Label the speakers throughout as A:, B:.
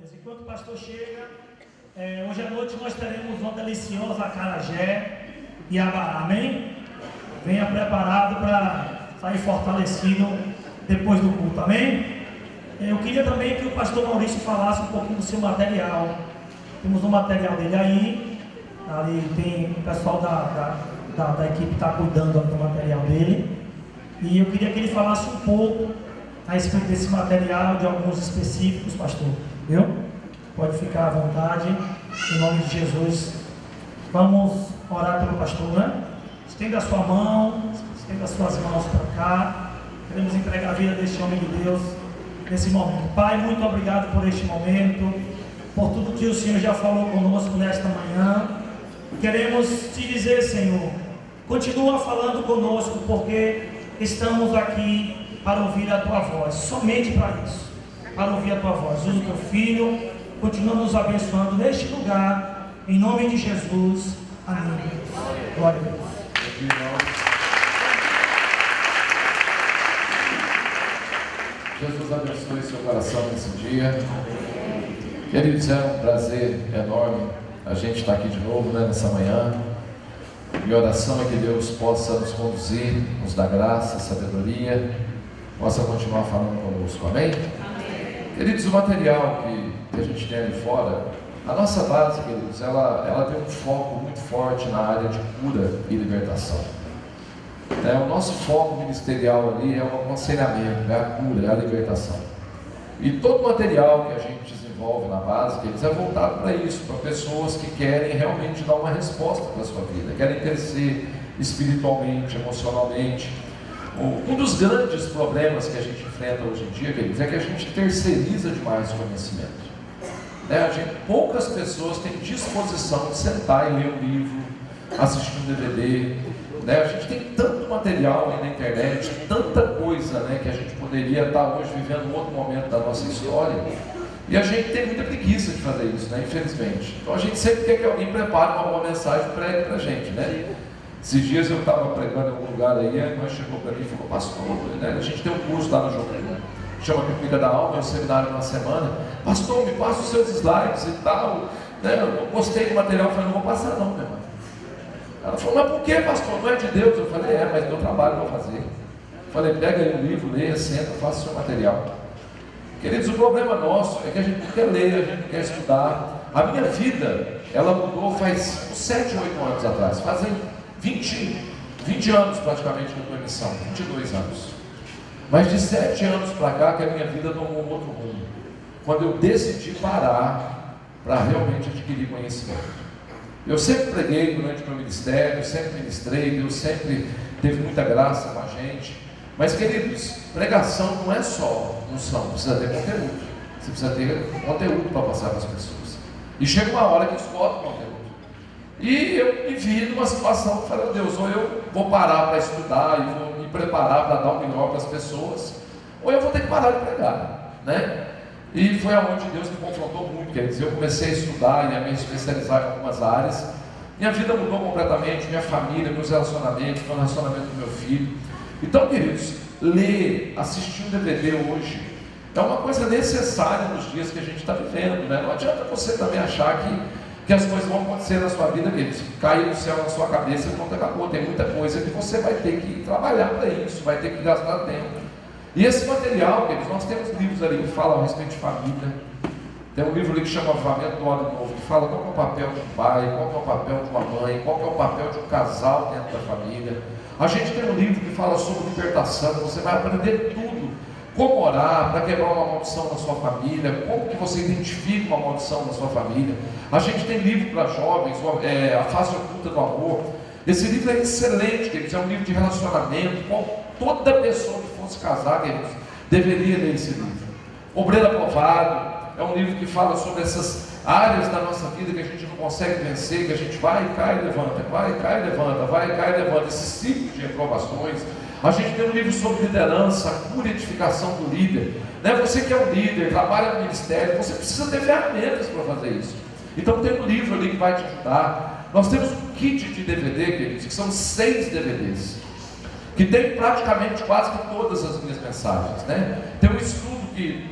A: Deus. Enquanto o pastor chega, hoje à noite nós teremos uma deliciosa acarajé e abará, amém? Venha preparado para sair fortalecido depois do culto, amém? Eu queria também que o pastor Maurício falasse um pouquinho do seu material. Temos um material dele aí, ali tem o pessoal da equipe que está cuidando do material dele. E eu queria que ele falasse um pouco a respeito desse material, de alguns específicos, pastor. Viu? Pode ficar à vontade, em nome de Jesus. Vamos orar pelo pastor, né? Estenda a sua mão, estenda as suas mãos para cá. Queremos entregar a vida deste homem de Deus nesse momento. Pai, muito obrigado por este momento, por tudo que o Senhor já falou conosco nesta manhã. Queremos te dizer, Senhor, continua falando conosco, porque estamos aqui para ouvir a tua voz, somente para isso, para ouvir a tua voz. Usa o teu filho, continua nos abençoando neste lugar, em nome de Jesus, amém. Glória a Deus.
B: Jesus abençoe seu coração nesse dia. Queridos, é um prazer enorme a gente estar aqui de novo, né, nessa manhã. Minha oração é que Deus possa nos conduzir, nos dar graça, sabedoria, possa continuar falando conosco, amém? Queridos, o material que a gente tem ali fora, a nossa base, queridos, ela tem um foco muito forte na área de cura e libertação. O nosso foco ministerial ali é o aconselhamento, é a cura, é a libertação. E todo material que a gente desenvolve na base, queridos, é voltado para isso, para pessoas que querem realmente dar uma resposta para a sua vida, querem crescer espiritualmente, emocionalmente. Um dos grandes problemas que a gente enfrenta hoje em dia, queridos, é que a gente terceiriza demais o conhecimento. Poucas pessoas têm disposição de sentar e ler um livro, assistir um DVD. A gente tem tanto material aí na internet, tanta coisa, que a gente poderia estar hoje vivendo um outro momento da nossa história, e a gente tem muita preguiça de fazer isso, infelizmente. Então a gente sempre quer que alguém prepare uma boa mensagem e pregue para a gente, Esses dias eu estava pregando em algum lugar aí, a irmã chegou para mim e falou: pastor, a gente tem um curso lá no Jogo, chama que Cuida da Alma, é um seminário de uma semana. Pastor, me passa os seus slides e tal, eu gostei do material. Eu falei: não vou passar não, minha irmã. Ela falou: mas por que, pastor? Não é de Deus? Eu falei: mas meu trabalho eu vou fazer. Eu falei: pega aí um livro, leia, senta, faça o seu material. Queridos, o problema nosso é que a gente não quer ler, a gente não quer estudar. A minha vida, ela mudou faz 7, 8 anos atrás, fazem 20 anos praticamente que eu estou em missão, 22 anos. Mas de 7 anos para cá que a minha vida tomou um outro rumo, quando eu decidi parar para realmente adquirir conhecimento. Eu sempre preguei durante o meu ministério, sempre ministrei, Deus sempre teve muita graça com a gente. Mas, queridos, pregação não é só unção, precisa ter conteúdo. Você precisa ter conteúdo para passar para as pessoas. E chega uma hora que esgota o conteúdo. E eu me vi numa situação que falei: Deus, ou eu vou parar para estudar e vou me preparar para dar o melhor para as pessoas, ou eu vou ter que parar de pregar, E foi aonde Deus me confrontou muito, queridos. Eu comecei a estudar e a me especializar em algumas áreas. Minha vida mudou completamente, minha família, meus relacionamentos, o relacionamento com meu filho. Então, queridos, ler, assistir um DVD hoje é uma coisa necessária nos dias que a gente está vivendo, Não adianta você também achar que as coisas vão acontecer na sua vida, queridos, cair do céu na sua cabeça e pronto, acabou. Tem muita coisa que você vai ter que trabalhar para isso, vai ter que gastar tempo. E esse material, queridos, nós temos livros ali que falam a respeito de família. Tem um livro ali que chama Avivamento do Ano Novo, que fala qual é o papel de um pai, qual é o papel de uma mãe, qual é o papel de um casal dentro da família. A gente tem um livro que fala sobre libertação, você vai aprender tudo. Como orar para quebrar uma maldição na sua família, como que você identifica uma maldição na sua família. A gente tem livro para jovens, A Face Oculta do Amor. Esse livro é excelente, queridos, é um livro de relacionamento. Toda pessoa que fosse casar, queridos, deveria ler esse livro. Obreiro Aprovado é um livro que fala sobre essas áreas da nossa vida que a gente não consegue vencer, que a gente vai, cai e levanta, vai, cai e levanta, vai, cai e levanta, esses ciclos de reprovações. A gente tem um livro sobre liderança, a cura e edificação do líder. Você que é um líder, trabalha no ministério, você precisa ter ferramentas para fazer isso. Então tem um livro ali que vai te ajudar. Nós temos um kit de DVD, queridos, que são 6 DVDs, que tem praticamente quase que todas as minhas mensagens, Tem um estudo que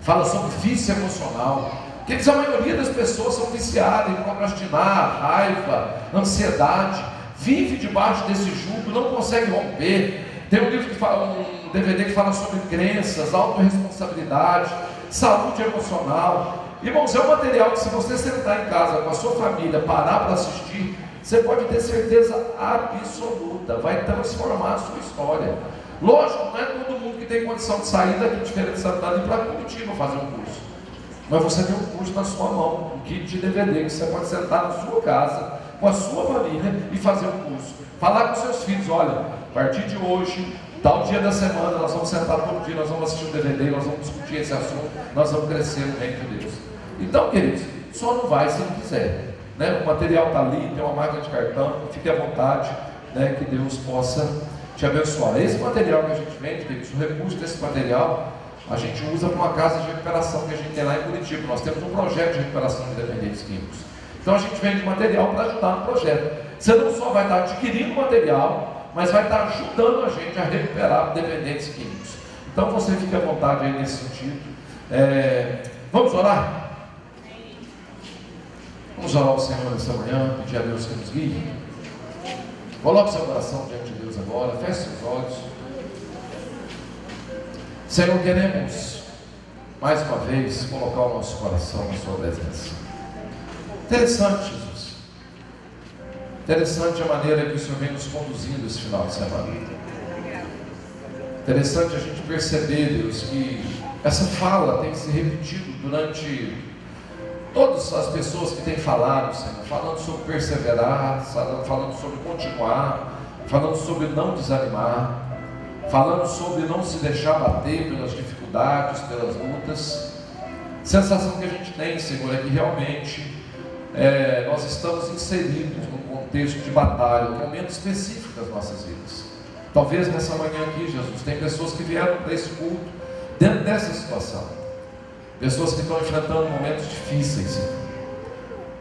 B: fala sobre vício emocional. Quer a maioria das pessoas são viciadas em procrastinar, raiva, ansiedade, vive debaixo desse jugo, não consegue romper. Tem um livro que fala, um DVD que fala sobre crenças, autorresponsabilidade, saúde emocional. Irmãos, é um material que, se você sentar em casa com a sua família, parar para assistir, você pode ter certeza absoluta, vai transformar a sua história. Lógico, não é todo mundo que tem condição de sair daqui diferente de Santana e ir para Curitiba fazer um curso. Mas você tem um curso na sua mão, um kit de DVD, que você pode sentar na sua casa, com a sua família e fazer um curso. Falar com seus filhos, olha, a partir de hoje, tal dia da semana, nós vamos sentar todo dia, nós vamos assistir um DVD, nós vamos discutir esse assunto, nós vamos crescer no reino de Deus. Então, queridos, só não vai se não quiser. Né? O material está ali, tem uma máquina de cartão, fique à vontade, né? Que Deus possa te abençoar. Esse material que a gente vende, queridos, o recurso desse material, a gente usa para uma casa de recuperação que a gente tem lá em Curitiba. Nós temos um projeto de recuperação de dependentes químicos. Então a gente vende material para ajudar no projeto. Você não só vai estar adquirindo material, mas vai estar ajudando a gente a recuperar dependentes químicos. Então você fique à vontade aí nesse sentido. Vamos orar? Vamos orar ao Senhor nessa manhã, pedir a Deus que nos guie. Coloque seu coração diante de Deus agora, feche seus olhos. Senhor, queremos mais uma vez colocar o nosso coração na sua presença. Interessante, Jesus. Interessante a maneira que o Senhor vem nos conduzindo esse final de semana. Interessante a gente perceber, Deus, que essa fala tem se repetido durante todas as pessoas que têm falado, Senhor, falando sobre perseverar, falando sobre continuar, falando sobre não desanimar, falando sobre não se deixar bater pelas dificuldades, pelas lutas. A sensação que a gente tem, Senhor, é que realmente nós estamos inseridos num contexto de batalha, um momento específico das nossas vidas. Talvez nessa manhã aqui, Jesus, tem pessoas que vieram para esse culto dentro dessa situação. Pessoas que estão enfrentando momentos difíceis, Senhor.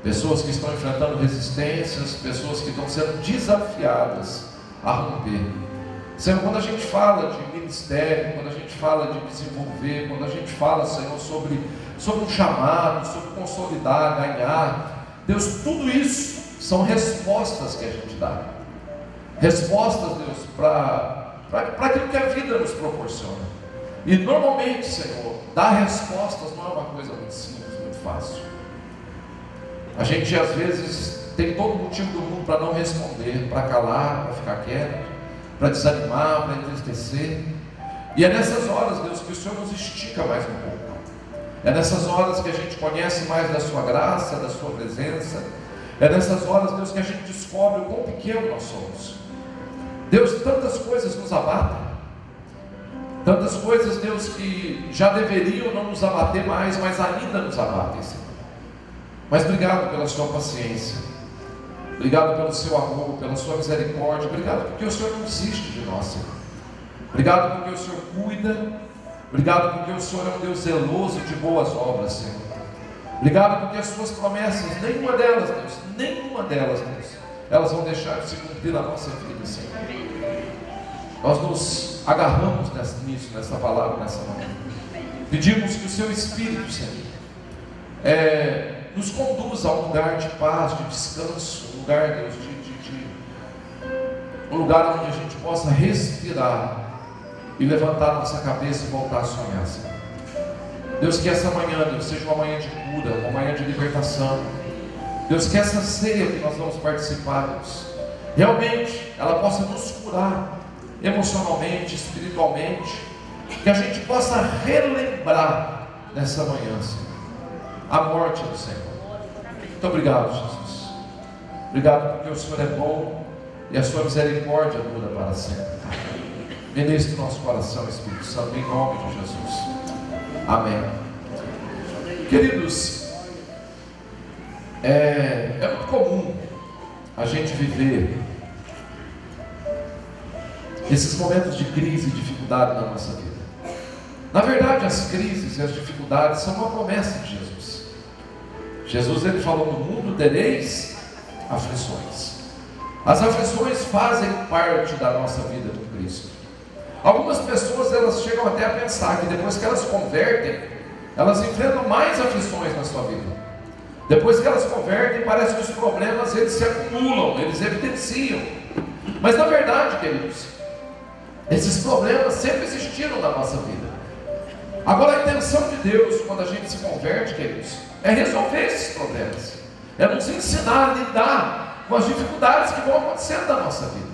B: Pessoas que estão enfrentando resistências, pessoas que estão sendo desafiadas a romper. Senhor, quando a gente fala de ministério, quando a gente fala de desenvolver, quando a gente fala, Senhor, sobre um chamado, sobre consolidar, ganhar, Deus, tudo isso são respostas que a gente dá. Respostas, Deus, para aquilo que a vida nos proporciona. E normalmente, Senhor, dar respostas não é uma coisa muito simples, muito fácil. A gente às vezes tem todo motivo do mundo para não responder, para calar, para ficar quieto, para desanimar, para entristecer. E é nessas horas, Deus, que o Senhor nos estica mais um pouco. É nessas horas que a gente conhece mais da sua graça, da sua presença. É nessas horas, Deus, que a gente descobre o quão pequeno nós somos. Deus, tantas coisas nos abatem. Tantas coisas, Deus, que já deveriam não nos abater mais, mas ainda nos abatem, Senhor. Mas obrigado pela sua paciência. Obrigado pelo seu amor, pela sua misericórdia. Obrigado porque o Senhor não desiste de nós, Senhor. Obrigado porque o Senhor cuida. Obrigado porque o Senhor é um Deus zeloso de boas obras, Senhor. Obrigado porque as suas promessas, nenhuma delas, Deus, elas vão deixar de se cumprir na nossa vida, Senhor. Nós nos agarramos nisso, nessa palavra, nessa manhã. Pedimos que o seu Espírito, Senhor, nos conduza a um lugar de paz, de descanso, um lugar, Deus, um lugar onde a gente possa respirar e levantar nossa cabeça e voltar a sonhar, Senhor. Deus, que essa manhã, Deus, seja uma manhã de cura, uma manhã de libertação. Deus, que essa ceia que nós vamos participar, Deus, realmente ela possa nos curar emocionalmente, espiritualmente, que a gente possa relembrar nessa manhã, Senhor, a morte do Senhor. Muito obrigado, Jesus. Obrigado porque o Senhor é bom e a sua misericórdia dura para sempre. Ministre o nosso coração, Espírito Santo, em nome de Jesus. Amém. Queridos, é muito comum a gente viver esses momentos de crise e dificuldade na nossa vida. Na verdade, as crises e as dificuldades são uma promessa de Jesus. Jesus, ele falou: no mundo tereis aflições. As aflições fazem parte da nossa vida com Cristo. Algumas pessoas, elas chegam até a pensar que depois que elas convertem, elas enfrentam mais aflições na sua vida. Depois que elas convertem, parece que os problemas eles se acumulam, eles evidenciam. Mas na verdade, queridos, esses problemas sempre existiram na nossa vida. Agora a intenção de Deus, quando a gente se converte, queridos, é resolver esses problemas, é nos ensinar a lidar com as dificuldades que vão acontecendo na nossa vida.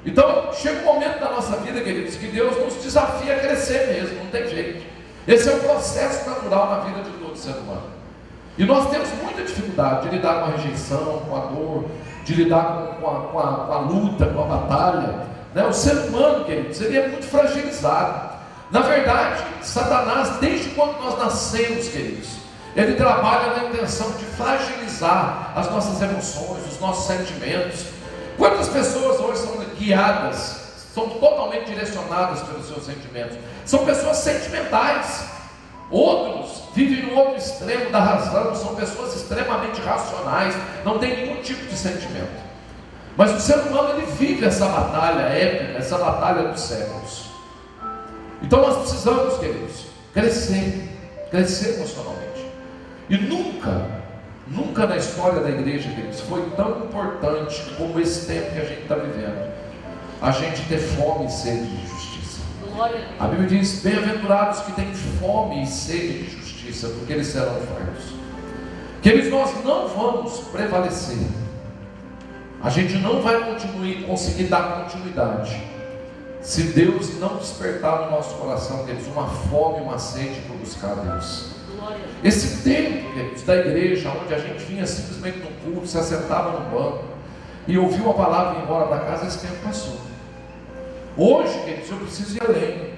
B: Então chega um momento da nossa vida, queridos, que Deus nos desafia a crescer mesmo, não tem jeito. Esse é o processo natural na vida de todo ser humano. E nós temos muita dificuldade de lidar com a rejeição, com a dor, de lidar com a luta, com a batalha, né? O ser humano, queridos, ele é muito fragilizado. Na verdade, Satanás, desde quando nós nascemos, queridos, ele trabalha na intenção de fragilizar as nossas emoções, os nossos sentimentos. Quantas pessoas hoje são guiadas, são totalmente direcionadas pelos seus sentimentos? São pessoas sentimentais. Outros vivem no outro extremo da razão, são pessoas extremamente racionais, não tem nenhum tipo de sentimento. Mas o ser humano, ele vive essa batalha épica, essa batalha dos séculos. Então nós precisamos, queridos, crescer emocionalmente. E nunca na história da igreja, queridos, foi tão importante como esse tempo que a gente está vivendo, a gente ter fome e sede de justiça. A Bíblia diz: bem-aventurados que têm fome e sede de justiça, porque eles serão fartos. Queridos, nós não vamos prevalecer, a gente não vai conseguir dar continuidade se Deus não despertar no nosso coração, queridos, uma fome, uma sede por buscar a Deus. Esse tempo, queridos, da igreja, onde a gente vinha simplesmente no culto, se assentava no banco e ouvia uma palavra e ia embora para casa, esse tempo passou. Hoje, queridos, eu preciso ir além.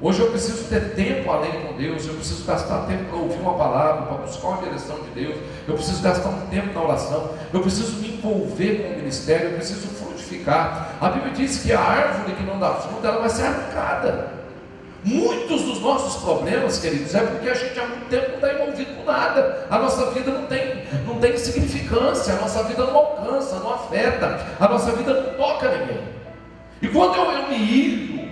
B: Hoje eu preciso ter tempo além com Deus. Eu preciso gastar tempo para ouvir uma palavra, para buscar uma direção de Deus. Eu preciso gastar um tempo na oração. Eu preciso me envolver com o ministério. Eu preciso frutificar. A Bíblia diz que a árvore que não dá fruto, ela vai ser arrancada. Muitos dos nossos problemas, queridos, é porque a gente há muito tempo não está envolvido com nada. A nossa vida não tem significância. A nossa vida não alcança, não afeta. A nossa vida não toca ninguém. E quando eu me ilho,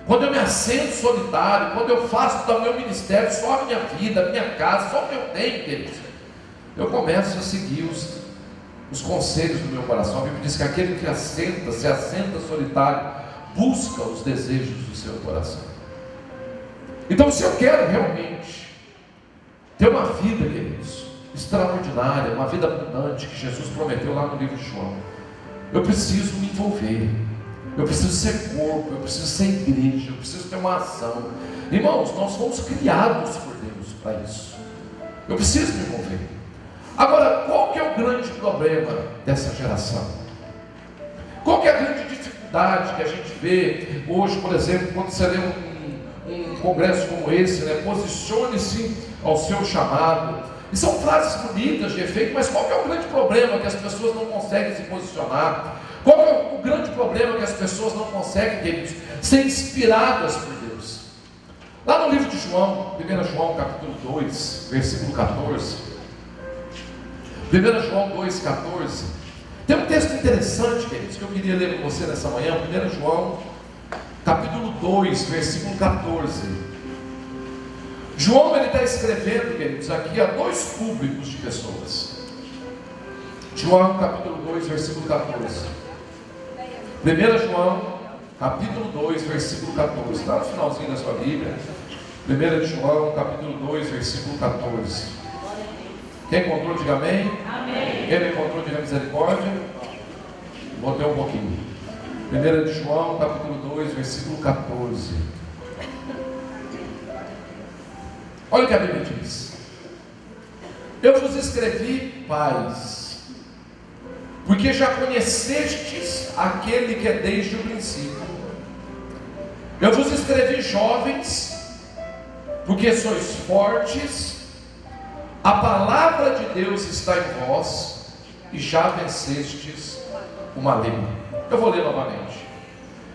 B: quando eu me assento solitário, quando eu faço do meu ministério só a minha vida, a minha casa, só o que eu tenho, queridos, eu começo a seguir os conselhos do meu coração. A Bíblia diz que aquele que se assenta solitário, busca os desejos do seu coração. Então, se eu quero realmente ter uma vida, queridos, extraordinária, uma vida abundante, que Jesus prometeu lá no livro de João, eu preciso me envolver, eu preciso ser corpo, eu preciso ser igreja, eu preciso ter uma ação. Irmãos, nós fomos criados por Deus para isso. Eu preciso me envolver. Agora, qual que é o grande problema dessa geração? Qual que é a grande dificuldade que a gente vê hoje, por exemplo, quando você lê um congresso como esse, né? Posicione-se ao seu chamado. E são frases bonitas de efeito, mas qual que é o grande problema que as pessoas não conseguem se posicionar? Qual é o grande problema que as pessoas não conseguem, queridos, ser inspiradas por Deus? Lá no livro de João, 1 João capítulo 2, versículo 14. 1 João 2, 14. Tem um texto interessante, queridos, que eu queria ler com você nessa manhã. 1 João capítulo 2, versículo 14. João, ele está escrevendo, queridos, aqui a dois públicos de pessoas. João capítulo 2, versículo 14. 1 João capítulo 2, versículo 14. Está no finalzinho da sua Bíblia. 1 João capítulo 2, versículo 14. Quem encontrou, diga amém. Amém. Quem não encontrou, diga misericórdia. Botei um pouquinho. 1 João capítulo 2, versículo 14. Olha o que a Bíblia diz: eu vos escrevi, pais, porque já conhecestes aquele que é desde o princípio. Eu vos escrevi, jovens, porque sois fortes, a palavra de Deus está em vós, e já vencestes o maligno. Eu vou ler novamente.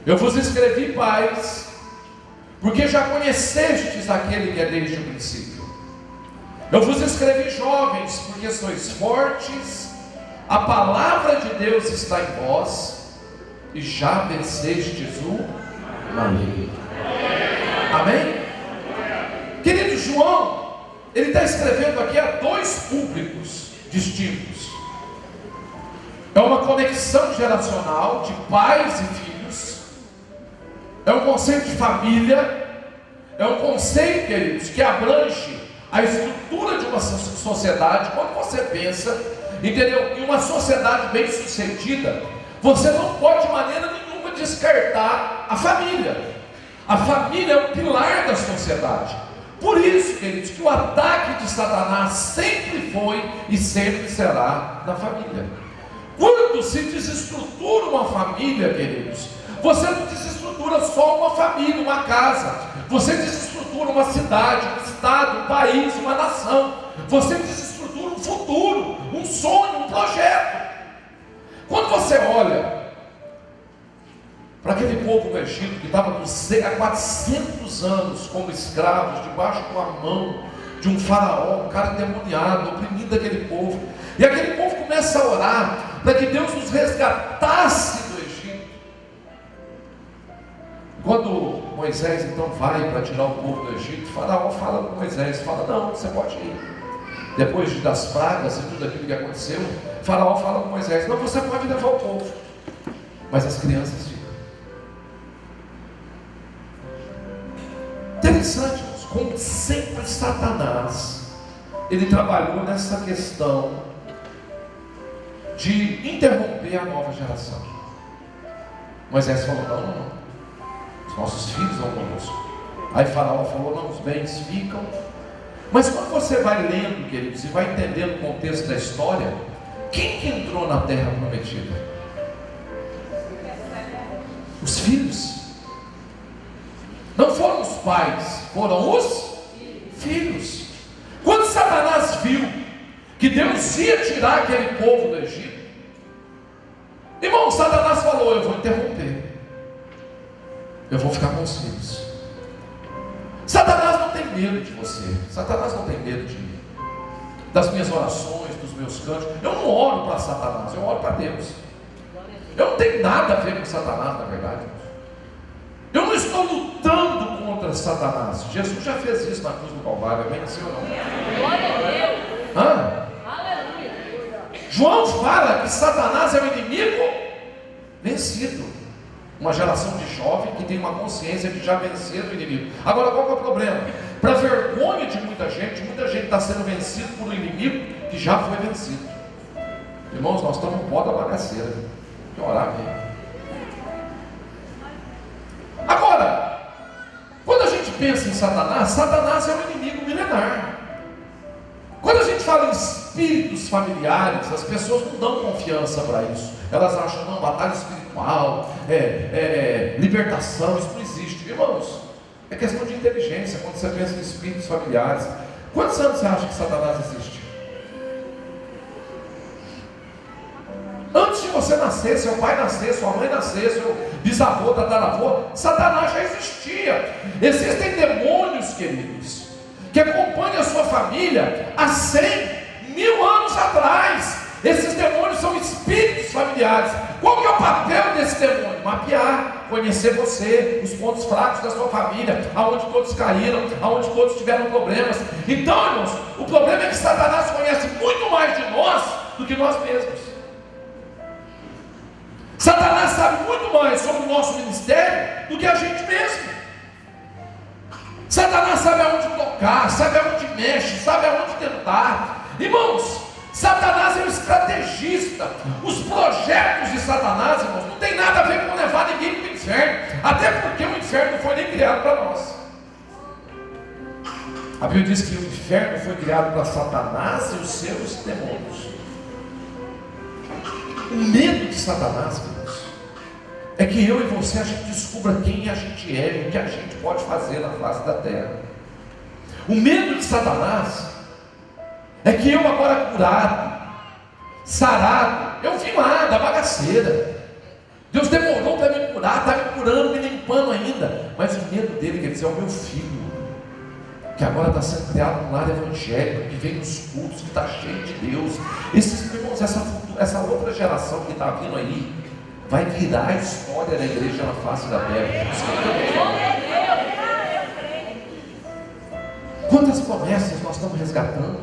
B: Eu vos escrevi, pais, porque já conhecestes aquele que é desde o princípio. Eu vos escrevi, jovens, porque sois fortes, a palavra de Deus está em vós, e já vencestes o maligno. Amém? Queridos, João, ele está escrevendo aqui a dois públicos distintos. É uma conexão geracional de pais e filhos. É um conceito de família. É um conceito, queridos, que abrange a estrutura de uma sociedade. Quando você pensa, entendeu, em uma sociedade bem sucedida, você não pode de maneira nenhuma descartar a família. A família é o pilar da sociedade. Por isso, queridos, que o ataque de Satanás sempre foi e sempre será na família. Quando se desestrutura uma família, queridos, você não desestrutura só uma família, uma casa. Você desestrutura uma cidade, um estado, um país, uma nação. Você desestrutura um futuro, um sonho, um projeto. Quando você olha para aquele povo no Egito que estava há 400 anos como escravos, debaixo de uma mão de um faraó, um cara endemoniado, oprimindo aquele povo. E aquele povo começa a orar para que Deus nos resgatasse do Egito. Quando Moisés então vai para tirar o povo do Egito, o faraó fala com Moisés, fala, não, você pode ir. Depois das pragas e tudo aquilo que aconteceu, o faraó fala com Moisés, não, você pode levar o povo, mas as crianças ficam. Interessante, irmãos, como sempre Satanás, ele trabalhou nessa questão de interromper a nova geração. Moisés falou, não, os nossos filhos vão conosco. Aí Faraó falou, não, os bens ficam. Mas quando você vai lendo, queridos, e vai entendendo o contexto da história, quem que entrou na terra prometida? Os filhos. Não foram os pais, foram os filhos. Quando Satanás viu que Deus ia tirar aquele povo do Egito, irmão, Satanás falou, eu vou interromper, eu vou ficar com os filhos. Satanás não tem medo de você, Satanás não tem medo de mim, das minhas orações, dos meus cantos. Eu não oro para Satanás, eu oro para Deus. Eu não tenho nada a ver com Satanás, na verdade. Eu não estou lutando contra Satanás. Jesus já fez isso na cruz do Calvário, amém? Sim ou não? Glória a Deus. Aleluia. João fala que Satanás é o inimigo vencido. Uma geração de jovem que tem uma consciência de já vencer o inimigo. Agora, qual é o problema? Para vergonha de muita gente está sendo vencido por um inimigo que já foi vencido. Irmãos, nós estamos no pó da bagaceira. Tem que orar mesmo. Agora, quando a gente pensa em Satanás, Satanás é um inimigo milenar. Quando a gente fala em espíritos familiares, as pessoas não dão confiança para isso. Elas acham, não, batalha espiritual, libertação, isso não existe. Irmãos, é questão de inteligência quando você pensa em espíritos familiares. Quantos anos você acha que Satanás existe? Antes de você nascer, seu pai nascer, sua mãe nascer, seu bisavô, tataravô, Satanás já existia. Existem demônios, queridos, que acompanham a sua família há 100, 1000 anos atrás. Esses demônios são espíritos familiares. Qual que é o papel desse demônio? Mapear, conhecer você, os pontos fracos da sua família, aonde todos caíram, aonde todos tiveram problemas. Então, irmãos, o problema é que Satanás conhece muito mais de nós do que nós mesmos. Satanás sabe muito mais sobre o nosso ministério do que a gente mesmo. Satanás sabe aonde tocar, sabe aonde mexe, sabe aonde tentar. Irmãos, Satanás é um estrategista. Os projetos de Satanás, irmãos, não tem nada a ver com levar ninguém para o inferno. Até porque o inferno não foi nem criado para nós. A Bíblia diz que o inferno foi criado para Satanás e os seus demônios. O medo de Satanás, queridos, é que eu e você, a gente descubra quem a gente é e o que a gente pode fazer na face da terra. O medo de Satanás é que eu agora curado, sarado, eu vim lá da bagaceira, Deus demorou para me curar, está me curando, me limpando ainda, mas o medo dele, quer dizer, é o meu filho, que agora está sendo criado no lar evangélico, que vem nos cultos, que está cheio de Deus. Esses irmãos, essa outra geração que está vindo aí, vai virar a história da igreja na face da terra. Quantas promessas nós estamos resgatando?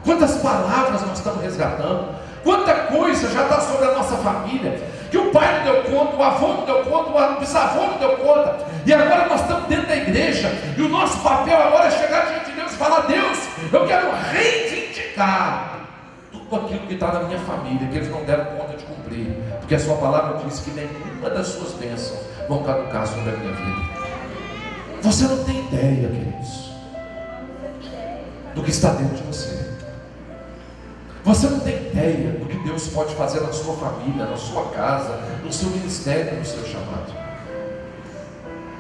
B: Quantas palavras nós estamos resgatando? Quanta coisa já está sobre a nossa família, que o pai não deu conta, o avô não deu conta, o bisavô não deu conta, e agora nós estamos dentro da igreja, e o nosso papel agora é chegar diante de Deus e falar: Deus, eu quero reivindicar tudo aquilo que está na minha família, que eles não deram conta de cumprir, porque a sua palavra diz que nenhuma das suas bênçãos vão caducar sobre a minha vida. Você não tem ideia, queridos, do que está dentro de você. Você não tem ideia do que Deus pode fazer na sua família, na sua casa, no seu ministério, no seu chamado.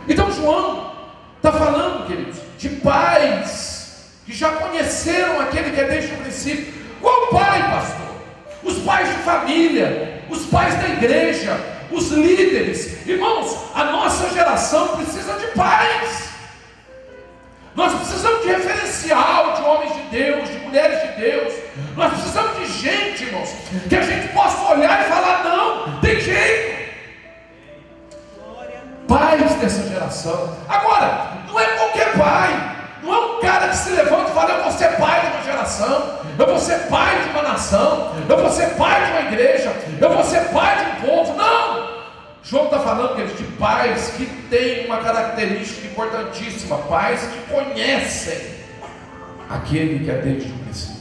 B: Então João está falando, queridos, de pais que já conheceram aquele que é desde o princípio. Qual pai, pastor? Os pais de família, os pais da igreja, os líderes. Irmãos, a nossa geração precisa de pais. Nós precisamos de referencial de homens de Deus, de mulheres de Deus. Nós precisamos de gente, irmãos, que a gente possa olhar e falar: não, tem jeito. Pais dessa geração. Agora, não é qualquer pai. Não é um cara que se levanta e fala: eu vou ser pai de uma geração, eu vou ser pai de uma nação, eu vou ser pai de uma igreja, eu vou ser pai de um povo. Não! João está falando, queridos, de pais que têm uma característica importantíssima: pais que conhecem aquele que é desde o princípio.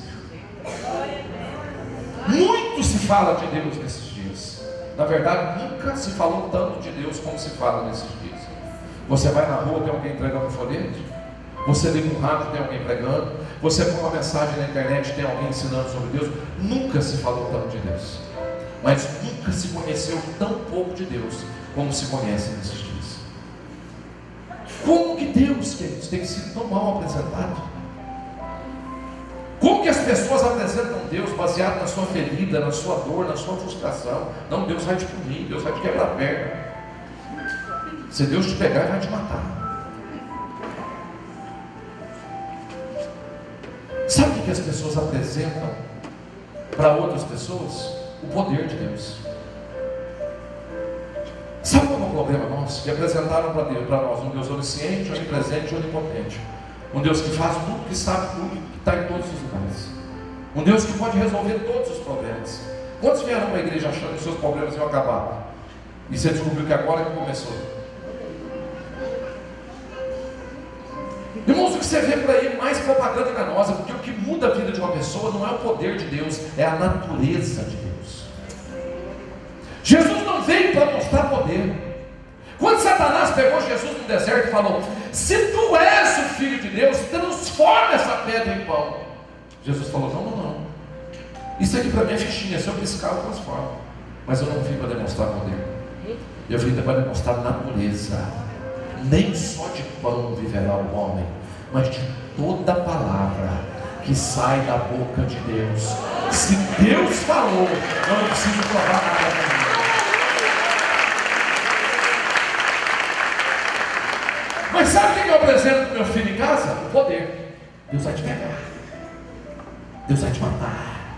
B: Muito se fala de Deus nesses dias. Na verdade, nunca se falou tanto de Deus como se fala nesses dias. Você vai na rua, tem alguém entregando um folheto. Você liga um rádio, tem alguém pregando. Você põe uma mensagem na internet, tem alguém ensinando sobre Deus. Nunca se falou tanto de Deus, mas nunca se conheceu tão pouco de Deus como se conhece nesses dias. Como que Deus, queridos, tem sido tão mal apresentado? Como que as pessoas apresentam Deus baseado na sua ferida, na sua dor, na sua frustração? Não, Deus vai te punir, Deus vai te quebrar a perna. Se Deus te pegar, Ele vai te matar. Sabe o que as pessoas apresentam para outras pessoas? O poder de Deus. Sabe qual é o problema nosso? Que apresentaram para nós um Deus onisciente, onipresente, onipotente. Um Deus que faz tudo, que sabe tudo, que está em todos os lugares. Um Deus que pode resolver todos os problemas. Quantos vieram para a igreja achando que seus problemas iam acabar? E você descobriu que agora que começou. Irmãos, o que você vê por aí é mais propaganda enganosa, porque o que muda a vida de uma pessoa não é o poder de Deus, é a natureza de Deus. Jesus não veio para mostrar poder. Quando Satanás pegou Jesus no deserto e falou: se tu és o Filho de Deus, transforma essa pedra em pão. Jesus falou: não. Isso aqui para mim é fichinha, se eu piscar eu transformo. Mas eu não vim para demonstrar poder. Eu vim para demonstrar natureza. Nem só de pão viverá o homem, mas de toda palavra que sai da boca de Deus. Se Deus falou, eu não preciso provar nada para mim. Mas sabe o que eu apresento para meu filho em casa? O poder. Deus vai te pegar, Deus vai te matar.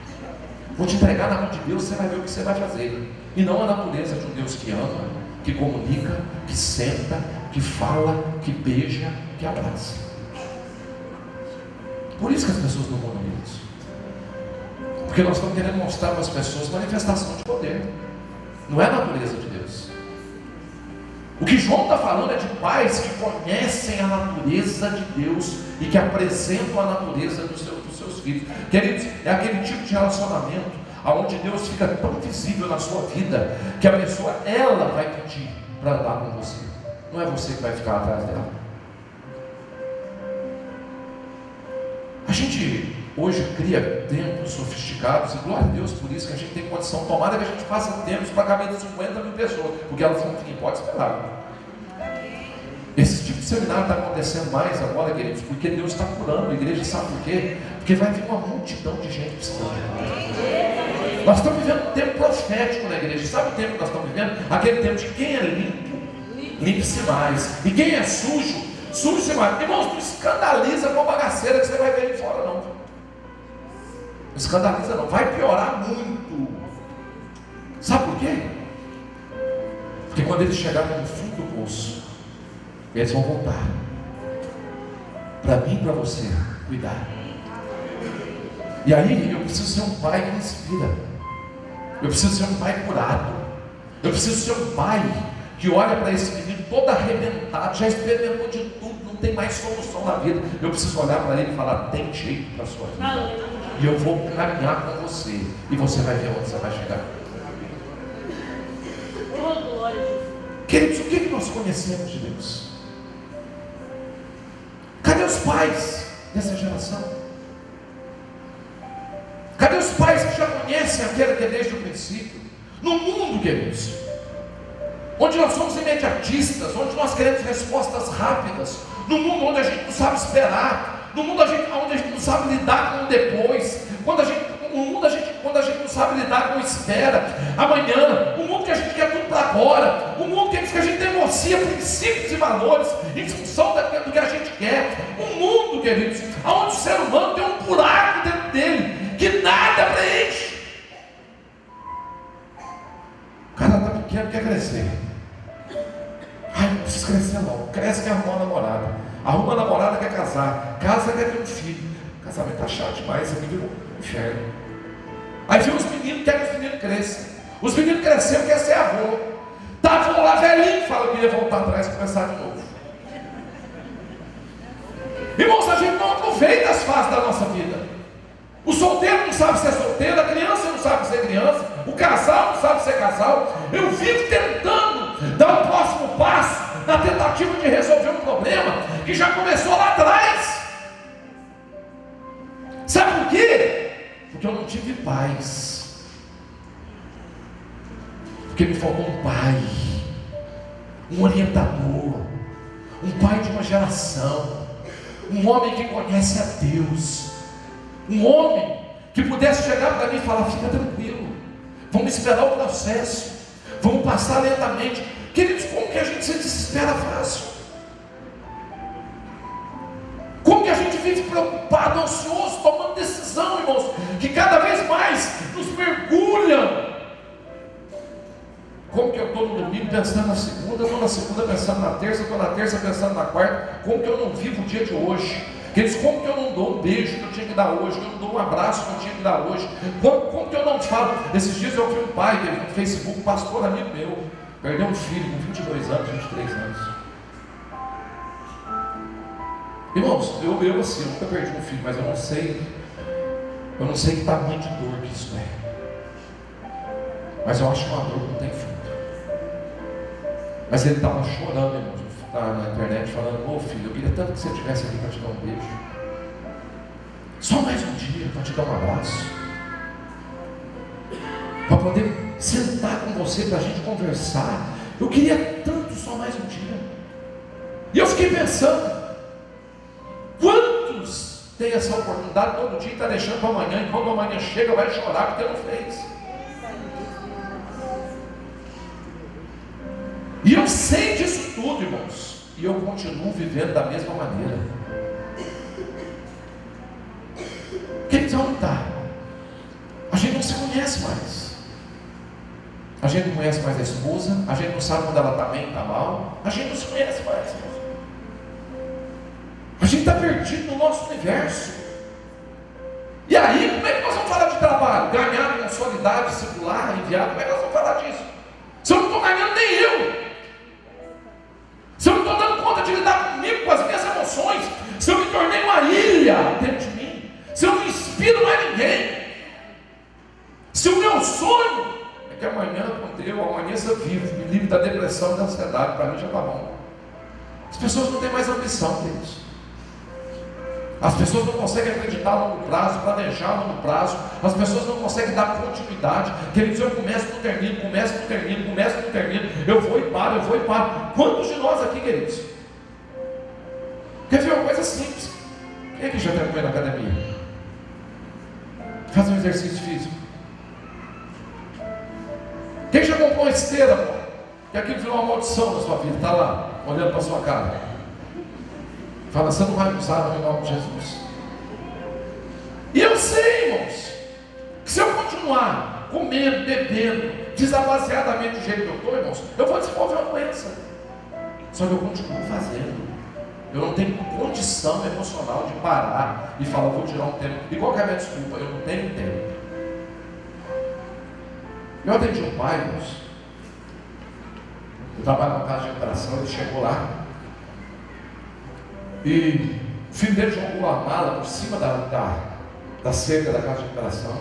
B: Vou te entregar na mão de Deus, você vai ver o que você vai fazer. E não a natureza de um Deus que ama, que comunica, que senta, que fala, que beija, que abraça. Por isso que as pessoas não amam Deus. Porque nós estamos querendo mostrar para as pessoas manifestação de poder. Não é a natureza de Deus. O que João está falando é de pais que conhecem a natureza de Deus e que apresentam a natureza dos seus filhos. Queridos, é aquele tipo de relacionamento onde Deus fica tão visível na sua vida que a pessoa, ela vai pedir para andar com você. Não é você que vai ficar atrás dela. A gente hoje cria templos sofisticados, e glória a Deus por isso, que a gente tem condição. Tomara que a gente faça templos para caber de 50 mil pessoas, porque elas vão vir, pode esperar. Esse tipo de seminário está acontecendo mais agora, queridos, porque Deus está curando a igreja. Sabe por quê? Porque vai vir uma multidão de gente precisando de. Nós estamos vivendo um tempo profético na igreja. Sabe o tempo que nós estamos vivendo? Aquele tempo de quem é limpo, limpe-se mais, e quem é sujo, suje-se mais. Irmãos, não escandaliza com a bagaceira que você vai ver aí fora, não. Não escandaliza não, vai piorar muito. Sabe por quê? Porque quando eles chegarem no fundo do poço, eles vão voltar. para mim e para você cuidar. E aí eu preciso ser um pai que inspira. Eu preciso ser um pai curado. Eu preciso ser um pai que olha para esse menino todo arrebentado, já experimentou de tudo, não tem mais solução na vida. Eu preciso olhar para ele e falar: tem jeito para a sua vida. E eu vou caminhar com você. E você vai ver onde você vai chegar. Queridos, o que nós conhecemos de Deus? Cadê os pais dessa geração? Cadê os pais que já conhecem aquele que é desde o princípio? No mundo, queridos, onde nós somos imediatistas, onde nós queremos respostas rápidas, no mundo onde a gente não sabe esperar, no mundo onde a gente não sabe lidar com o depois, quando a gente não sabe lidar com espera, amanhã, o mundo que a gente quer tudo para agora, o mundo que a gente negocia princípios e valores em função do que a gente quer, um mundo, queridos, onde o ser humano tem um buraco dentro dele que nada preenche. O cara está pequeno, quer crescer. Ai, não preciso crescer não. Cresce, quer arrumar uma namorada. Arruma uma namorada, quer casar. Casa, quer ter um filho. O casamento está chato demais, isso aqui vira um inferno. Aí vem os meninos, querem que os meninos cresçam. Os meninos cresceram, quer ser avô. Tá avô lá velhinho, fala que ia voltar atrás e começar de novo. Irmãos, a gente não aproveita as fases da nossa vida. O solteiro não sabe ser solteiro, a criança não sabe ser criança, o casal não sabe ser casal. Eu vivo tentando dar o próximo passo na tentativa de resolver um problema que já começou lá atrás. Sabe por quê? Porque eu não tive paz. Porque me faltou um pai, um orientador, um pai de uma geração, um homem que conhece a Deus, um homem que pudesse chegar para mim e falar: fica tranquilo, vamos esperar o processo, vamos passar lentamente. Queridos, como que a gente se desespera fácil? Como que a gente vive preocupado, ansioso, tomando decisão, irmãos, que cada vez mais nos mergulham. Como que eu estou no domingo pensando na segunda, estou na segunda pensando na terça, estou na terça pensando na quarta? Como que eu não vivo o dia de hoje? Queridos, como que eu não dou um beijo que eu tinha que dar hoje, que eu não dou um abraço que eu tinha que dar hoje? Como que eu não falo? Esses dias eu vi um pai que no Facebook, um pastor amigo meu, perdeu um filho com 22 anos, 23 anos. Irmãos, eu nunca perdi um filho, mas eu não sei que tamanho de dor que isso é. Mas eu acho que uma dor não tem fim. Mas ele estava chorando, irmãos, na internet, falando: ô filho, eu queria tanto que você estivesse aqui para te dar um beijo. Só mais um dia para te dar um abraço. Para poder sentar com você, para a gente conversar. Eu queria tanto, só mais um dia. E eu fiquei pensando: quantos têm essa oportunidade todo dia e está deixando para amanhã, e quando amanhã chega vai chorar porque não fez? E eu sei disso tudo, irmãos, e eu continuo vivendo da mesma maneira. Quem onde está? A gente não se conhece mais. A gente não conhece mais a esposa, a gente não sabe quando ela está bem, está mal. A gente não se conhece mais, irmãos. A gente está perdido no nosso universo. E aí, como é que nós vamos falar de trabalho? Ganhar mensalidade, circular, enviar, como é que nós vamos falar disso? Se eu não estou ganhando, nem eu. Se eu não estou dando conta de lidar comigo, com as minhas emoções, se eu me tornei uma ilha dentro de mim, se eu não inspiro mais ninguém, se o meu sonho é que amanhã, quando eu amanheça vivo, me livre da depressão e da ansiedade, para mim já está bom. As pessoas não têm mais ambição, queridos. As pessoas não conseguem acreditar a longo prazo, planejar a longo prazo. As pessoas não conseguem dar continuidade. Queridos, eu começo, não termino, começo, não termino, começo, não termino. Eu vou e paro, eu vou e paro. Quantos de nós aqui, queridos? Quer ver uma coisa simples? Quem aqui já treinou na academia? Faz um exercício físico. Quem já comprou uma esteira, pô? Que aquilo virou uma maldição na sua vida, está lá, olhando para a sua cara. Fala: você não vai usar no nome de Jesus. E eu sei, irmãos, que se eu continuar comendo, bebendo, desabaseadamente do jeito que eu estou, irmãos, eu vou desenvolver uma doença. Só que eu continuo fazendo. Eu não tenho condição emocional de parar e falar, vou tirar um tempo. E qual que é a minha desculpa? Eu não tenho tempo. Eu atendi um pai, irmãos. Eu trabalho numa casa de recuperação, ele chegou lá. E o filho dele jogou a mala por cima da cerca da casa de recuperação.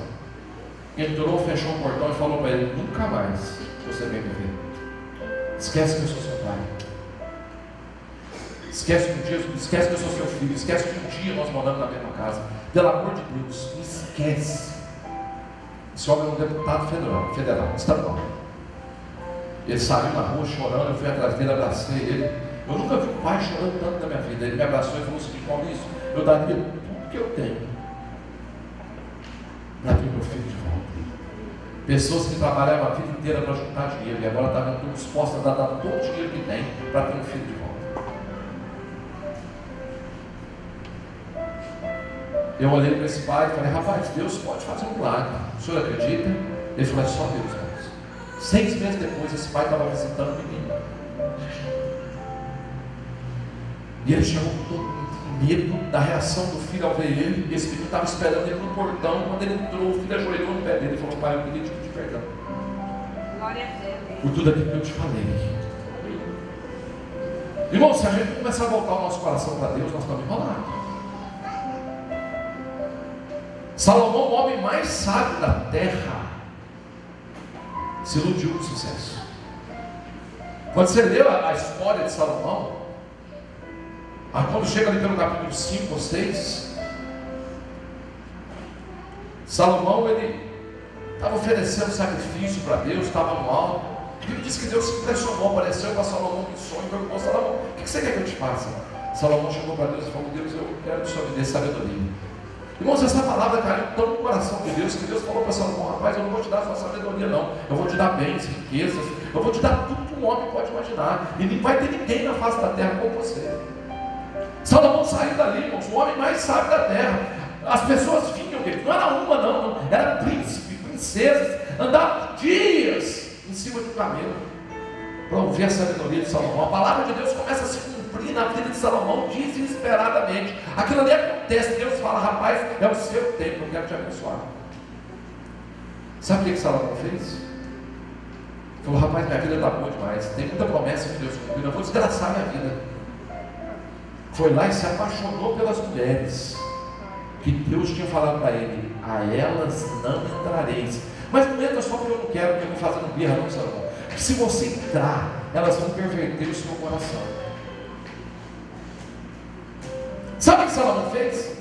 B: Entrou, fechou o portão e falou para ele, nunca mais você vem me ver. Esquece que eu sou seu pai. Esquece que eu sou seu filho. Esquece que um dia nós moramos na mesma casa. Pelo amor de Deus, esquece. Esse homem é um deputado federal, estadual. Ele saiu na rua chorando, eu fui atrás dele, abracei ele. Eu nunca vi um pai chorando tanto na minha vida. Ele me abraçou e falou o seguinte, Maurício, eu daria tudo que eu tenho para ter meu filho de volta. Pessoas que trabalharam a vida inteira para juntar dinheiro e agora estão dispostas a dar todo o dinheiro que tem para ter um filho de volta. Eu olhei para esse pai e falei, rapaz, Deus pode fazer um milagre. O senhor acredita? Ele falou, é só Deus, irmãos. 6 meses depois, esse pai estava visitando o menino. E ele chegou com todo medo da reação do filho ao ver ele. E esse menino estava esperando ele no portão. Quando ele entrou, o filho ajoelhou no pé dele e falou, pai, eu queria te pedir perdão.
C: Glória a Deus.
B: Por tudo aquilo que eu te falei. Irmão, se a gente começar a voltar o nosso coração para Deus, nós estamos enrolados. Salomão, o homem mais sábio da terra, se iludiu com sucesso. Quando você lê a história de Salomão, quando chega ali pelo capítulo 5 ou 6, Salomão, ele estava oferecendo sacrifício para Deus, estava no alto. Ele disse que Deus se impressionou, apareceu para Salomão em sonho e perguntou, Salomão, o que você quer que eu te faça? Salomão chegou para Deus e falou, Deus, eu quero que o Senhor me dê sabedoria. Irmãos, essa palavra caiu tão no coração de Deus, que Deus falou para Salomão, rapaz, eu não vou te dar só sabedoria não, eu vou te dar bens, riquezas, eu vou te dar tudo que um homem pode imaginar, e não vai ter ninguém na face da terra como você. Salomão saiu dali, irmãos, o homem mais sábio da terra. As pessoas vinham dele, não era uma não, era príncipe, princesas, andavam dias em cima de um camelo para ouvir a sabedoria de Salomão. A palavra de Deus começa a se cumprir na vida de Salomão desesperadamente. Aquilo ali acontece, Deus fala, rapaz, é o seu tempo, eu quero te abençoar. Sabe o que Salomão fez? Falou, rapaz, minha vida está boa demais, tem muita promessa que Deus cumpriu, eu vou desgraçar minha vida. Foi lá e se apaixonou pelas mulheres que Deus tinha falado para ele, a elas não entrareis. Mas não entra só porque eu não quero, porque eu não fazendo birra não, Salomão. Porque se você entrar, elas vão perverter o seu coração. Sabe o que Salomão fez?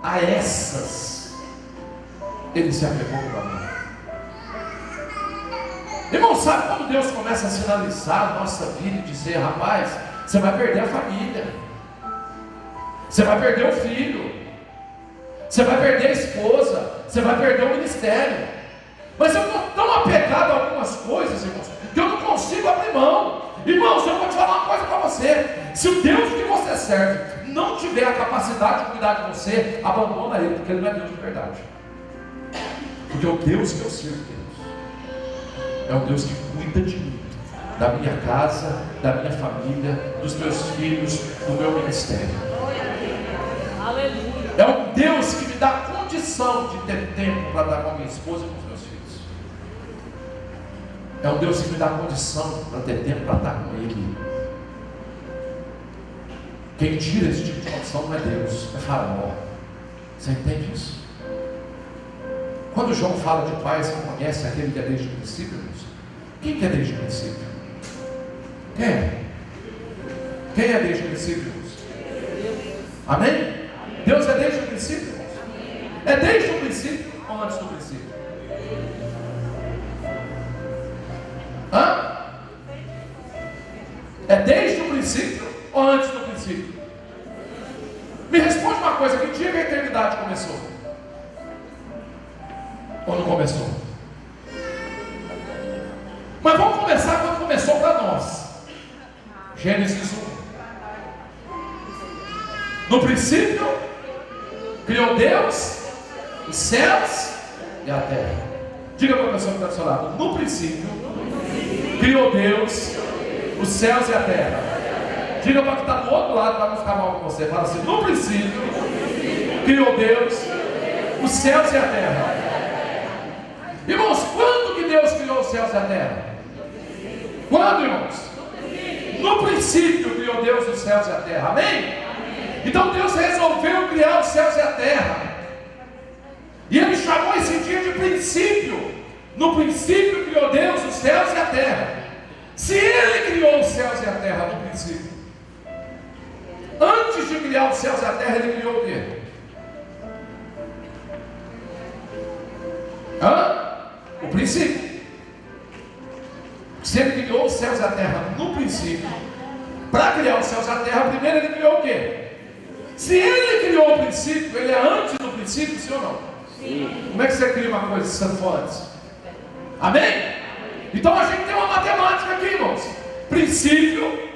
B: A essas ele se apegou para mim. Irmão, sabe quando Deus começa a sinalizar a nossa vida e dizer, rapaz, você vai perder a família, você vai perder o filho, você vai perder a esposa, você vai perder o ministério. Mas eu estou tão apegado a algumas coisas, irmãos, que eu não consigo abrir mão. Irmãos, eu vou te falar uma coisa para você. Se o Deus que você serve não tiver a capacidade de cuidar de você, abandona ele, porque ele não é Deus de verdade. Porque o Deus que eu sirvo, Deus, é o Deus que cuida de mim, da minha casa, da minha família, dos meus filhos, do meu ministério.
C: Aleluia.
B: É um Deus que me dá condição de ter tempo para estar com a minha esposa e com os meus filhos. É um Deus que me dá condição para ter tempo para estar com Ele. Quem tira esse tipo de condição não é Deus, é Faraó. Você entende isso? Quando João fala de pais que conhecem aquele que é desde o princípio, quem que é desde o princípio? Quem é? Quem é desde o princípio? Amém? Deus é desde o princípio? É desde o princípio ou antes do princípio? Hã? É desde o princípio ou antes do princípio? Me responde uma coisa, que dia que a eternidade começou? Ou não começou? Mas vamos começar quando começou para nós. Gênesis 1. No princípio, criou Deus os céus e a terra. Diga para a pessoa que está do seu lado. No princípio, criou Deus os céus e a terra. Diga para que está do outro lado, para não ficar mal com você. Fala assim: no princípio, criou Deus os céus e a terra. Irmãos, quando que Deus criou os céus e a terra? Quando, irmãos? No princípio criou Deus os céus e a terra. Amém? Então Deus resolveu criar os céus e a terra. E Ele chamou esse dia de princípio. No princípio criou Deus os céus e a terra. Se Ele criou os céus e a terra no princípio, antes de criar os céus e a terra, Ele criou o quê? O princípio. Se Ele criou os céus e a terra no princípio, para criar os céus e a terra, primeiro Ele criou o quê? Se Ele criou o princípio, Ele é antes do princípio, sim ou não? Sim. Como é que você cria uma coisa se não for antes? Amém? Então a gente tem uma matemática aqui, irmãos. Princípio,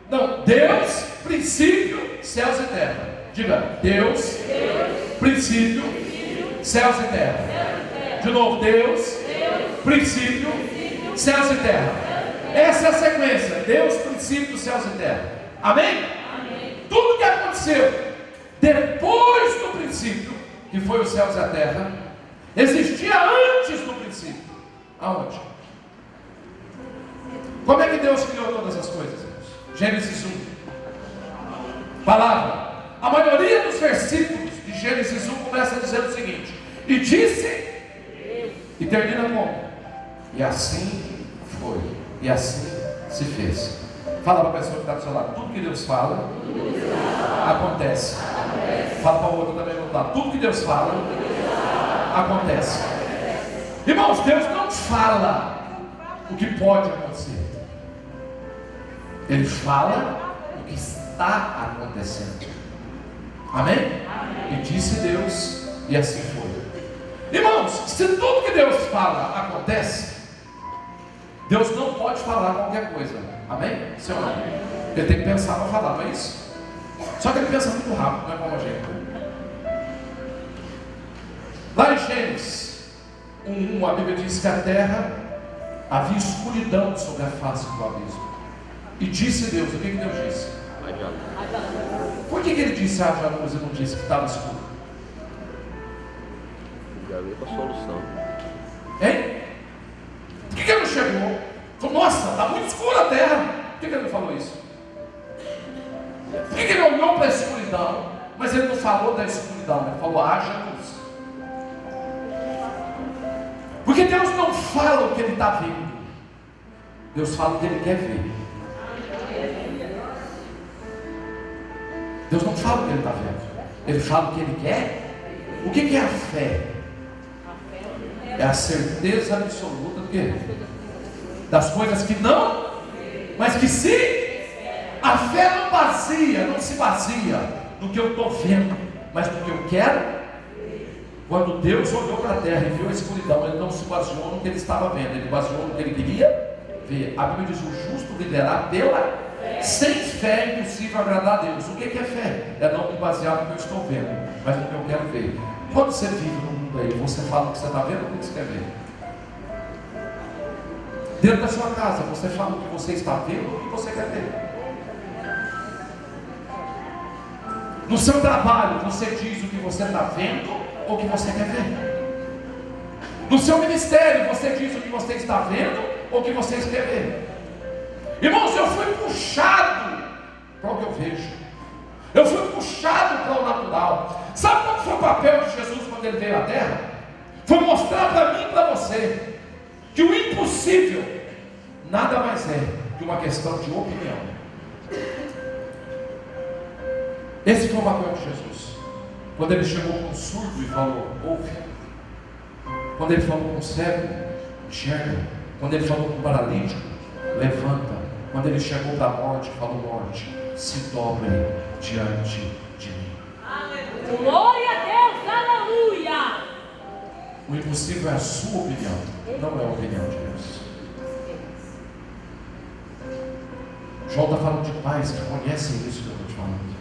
B: não, Deus, princípio, céus e terra. Diga, Deus, princípio, céus e terra. De novo, Deus, princípio, céus e terra. Essa é a sequência: Deus, princípio, céus e terra. Amém? Tudo que aconteceu depois do princípio, que foi os céus e a terra, existia antes do princípio. Aonde? Como é que Deus criou todas as coisas, irmãos? Gênesis 1. Palavra. A maioria dos versículos de Gênesis 1 começa dizendo o seguinte: e disse, e termina como? E assim foi, e assim se fez. Fala para a pessoa que está do seu lado: tudo que Deus fala, acontece. Fala para o outro também do outro lado: tudo que Deus fala, acontece. Irmãos, Deus não fala o que pode acontecer, Ele fala o que está acontecendo. Amém? E disse Deus, e assim foi. Irmãos, se tudo que Deus fala acontece, Deus não pode falar qualquer coisa. Amém? Sim ou não? Ele tem que pensar para falar, não é isso? Só que ele pensa muito rápido, não é como a gente. Lá em Gênesis 1:1, a Bíblia diz que a terra havia escuridão sobre a face do abismo. E disse Deus, o que Deus disse? Por que ele disse haja luz e não disse que estava escuro?
D: Já veio com a solução.
B: Hein? Por que ele não chegou? Falou: nossa, está muito escura a terra. Por que ele não falou isso? Por que ele olhou para a escuridão, mas ele não falou da escuridão? Ele falou: haja luz. Porque Deus não fala o que Ele está vendo, Deus fala o que Ele quer ver. Deus não fala o que Ele está vendo, Ele fala o que Ele quer. O que é a fé? É a certeza absoluta do quê? Das coisas que não, mas que sim. A fé não se baseia no que eu estou vendo, mas no que eu quero. Quando Deus olhou para a terra e viu a escuridão, Ele não se baseou no que Ele estava vendo, Ele baseou no que Ele queria ver. A Bíblia diz: o justo viverá pela fé. Sem fé é impossível agradar a Deus. O que é fé? É não me basear no que eu estou vendo, mas no que eu quero ver. Quando você vive no mundo aí, você fala o que você está vendo ou o que você quer ver? Dentro da sua casa, você fala o que você está vendo ou o que você quer ver? No seu trabalho, você diz o que você está vendo ou o que você quer ver? No seu ministério, você diz o que você está vendo ou o que você quer ver? Irmãos, eu fui puxado para o que eu vejo. Eu fui puxado para o natural. Sabe qual foi o papel de Jesus quando Ele veio à terra? Foi mostrar para mim e para você que o impossível nada mais é que uma questão de opinião. Esse foi o papel de Jesus. Quando Ele chegou com o surdo e falou: ouve. Quando Ele falou com o cego: enxerga. Quando Ele falou com o paralítico: levanta. Quando Ele chegou para a morte, falou: morte, se dobre diante de mim.
C: Glória a Deus, aleluia.
B: O impossível é a sua opinião, não é a opinião de Deus. João está falando de pais que conhecem isso que eu estou te falando,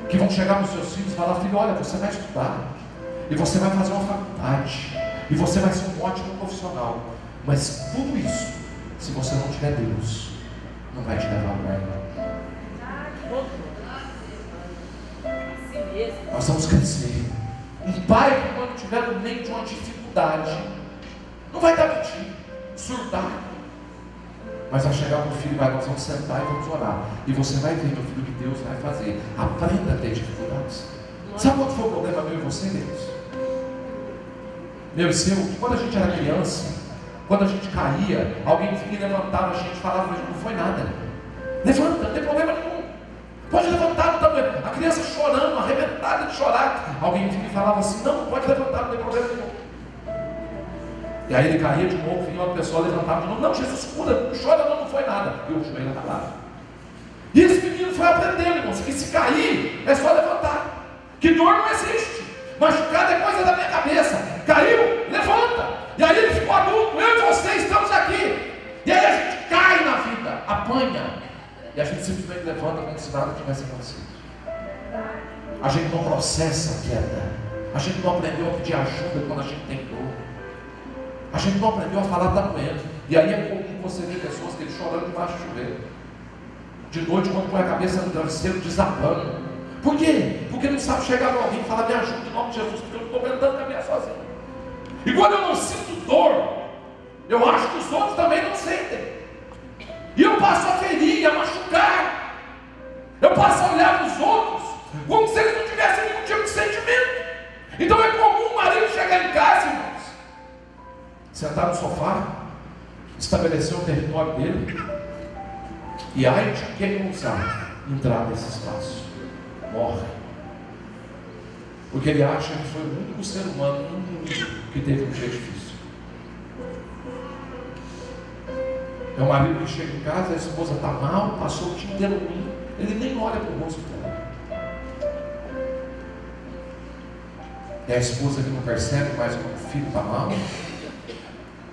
B: que vão chegar nos seus filhos e falar: filho, olha, você vai estudar, e você vai fazer uma faculdade, e você vai ser um ótimo profissional, mas tudo isso, se você não tiver Deus, não vai te levar a lugar nenhum.
C: Assim mesmo.
B: Nós vamos crescer. Um pai que quando estiver no meio de uma dificuldade, não vai dar mentir, surtar. Mas vai chegar para o filho e vai, nós vamos sentar e vamos orar. E você vai ver, meu filho, o que Deus vai fazer. Aprenda a ter dificuldades. Sabe qual foi o problema meu e você, Deus? Meu e seu, que quando a gente era criança, quando a gente caía, alguém vinha e levantava, a gente falava, mas não foi nada. Levanta, não tem problema nenhum. Pode levantar, não está. A criança chorando, arrebentada de chorar. Alguém vinha e falava assim, não pode levantar, não tem problema nenhum. E aí ele caía de novo, vinha uma pessoa levantava de novo, não, Jesus cura, não chora não foi nada. E o joelho ralado. E esse menino foi aprendendo, irmãos, que se cair, é só levantar. Que dor não existe. Machucado é coisa da minha cabeça. Caiu, levanta. E aí ele ficou adulto, eu e você estamos aqui. E aí a gente cai na vida, apanha. E a gente simplesmente levanta como se nada tivesse acontecido. A gente não processa a queda. A gente não aprendeu a pedir ajuda quando a gente tem dor. A gente não aprendeu a falar da doença. E aí é comum você ver pessoas que estão chorando debaixo do chuveiro. De noite, quando põe a cabeça no travesseiro, desabando. Por quê? Porque não sabe chegar para alguém e falar, me ajuda em nome de Jesus, porque eu não estou aguentando caminhar sozinho. E quando eu não sinto dor, eu acho que os outros também não sentem. E eu passo a ferir, a machucar. Eu passo a olhar para os outros como se eles não tivessem nenhum tipo de sentimento. Então é comum o marido chegar em casa, irmãos, sentar no sofá, estabelecer o território dele, e ai de quem ousar entrar nesse espaço, morre. Porque ele acha que foi o único ser humano no mundo que teve um dia difícil. É o marido que chega em casa, a esposa está mal, passou o dia inteiro ruim, ele nem olha para o rosto dela. E a esposa que não percebe mais quando o filho está mal.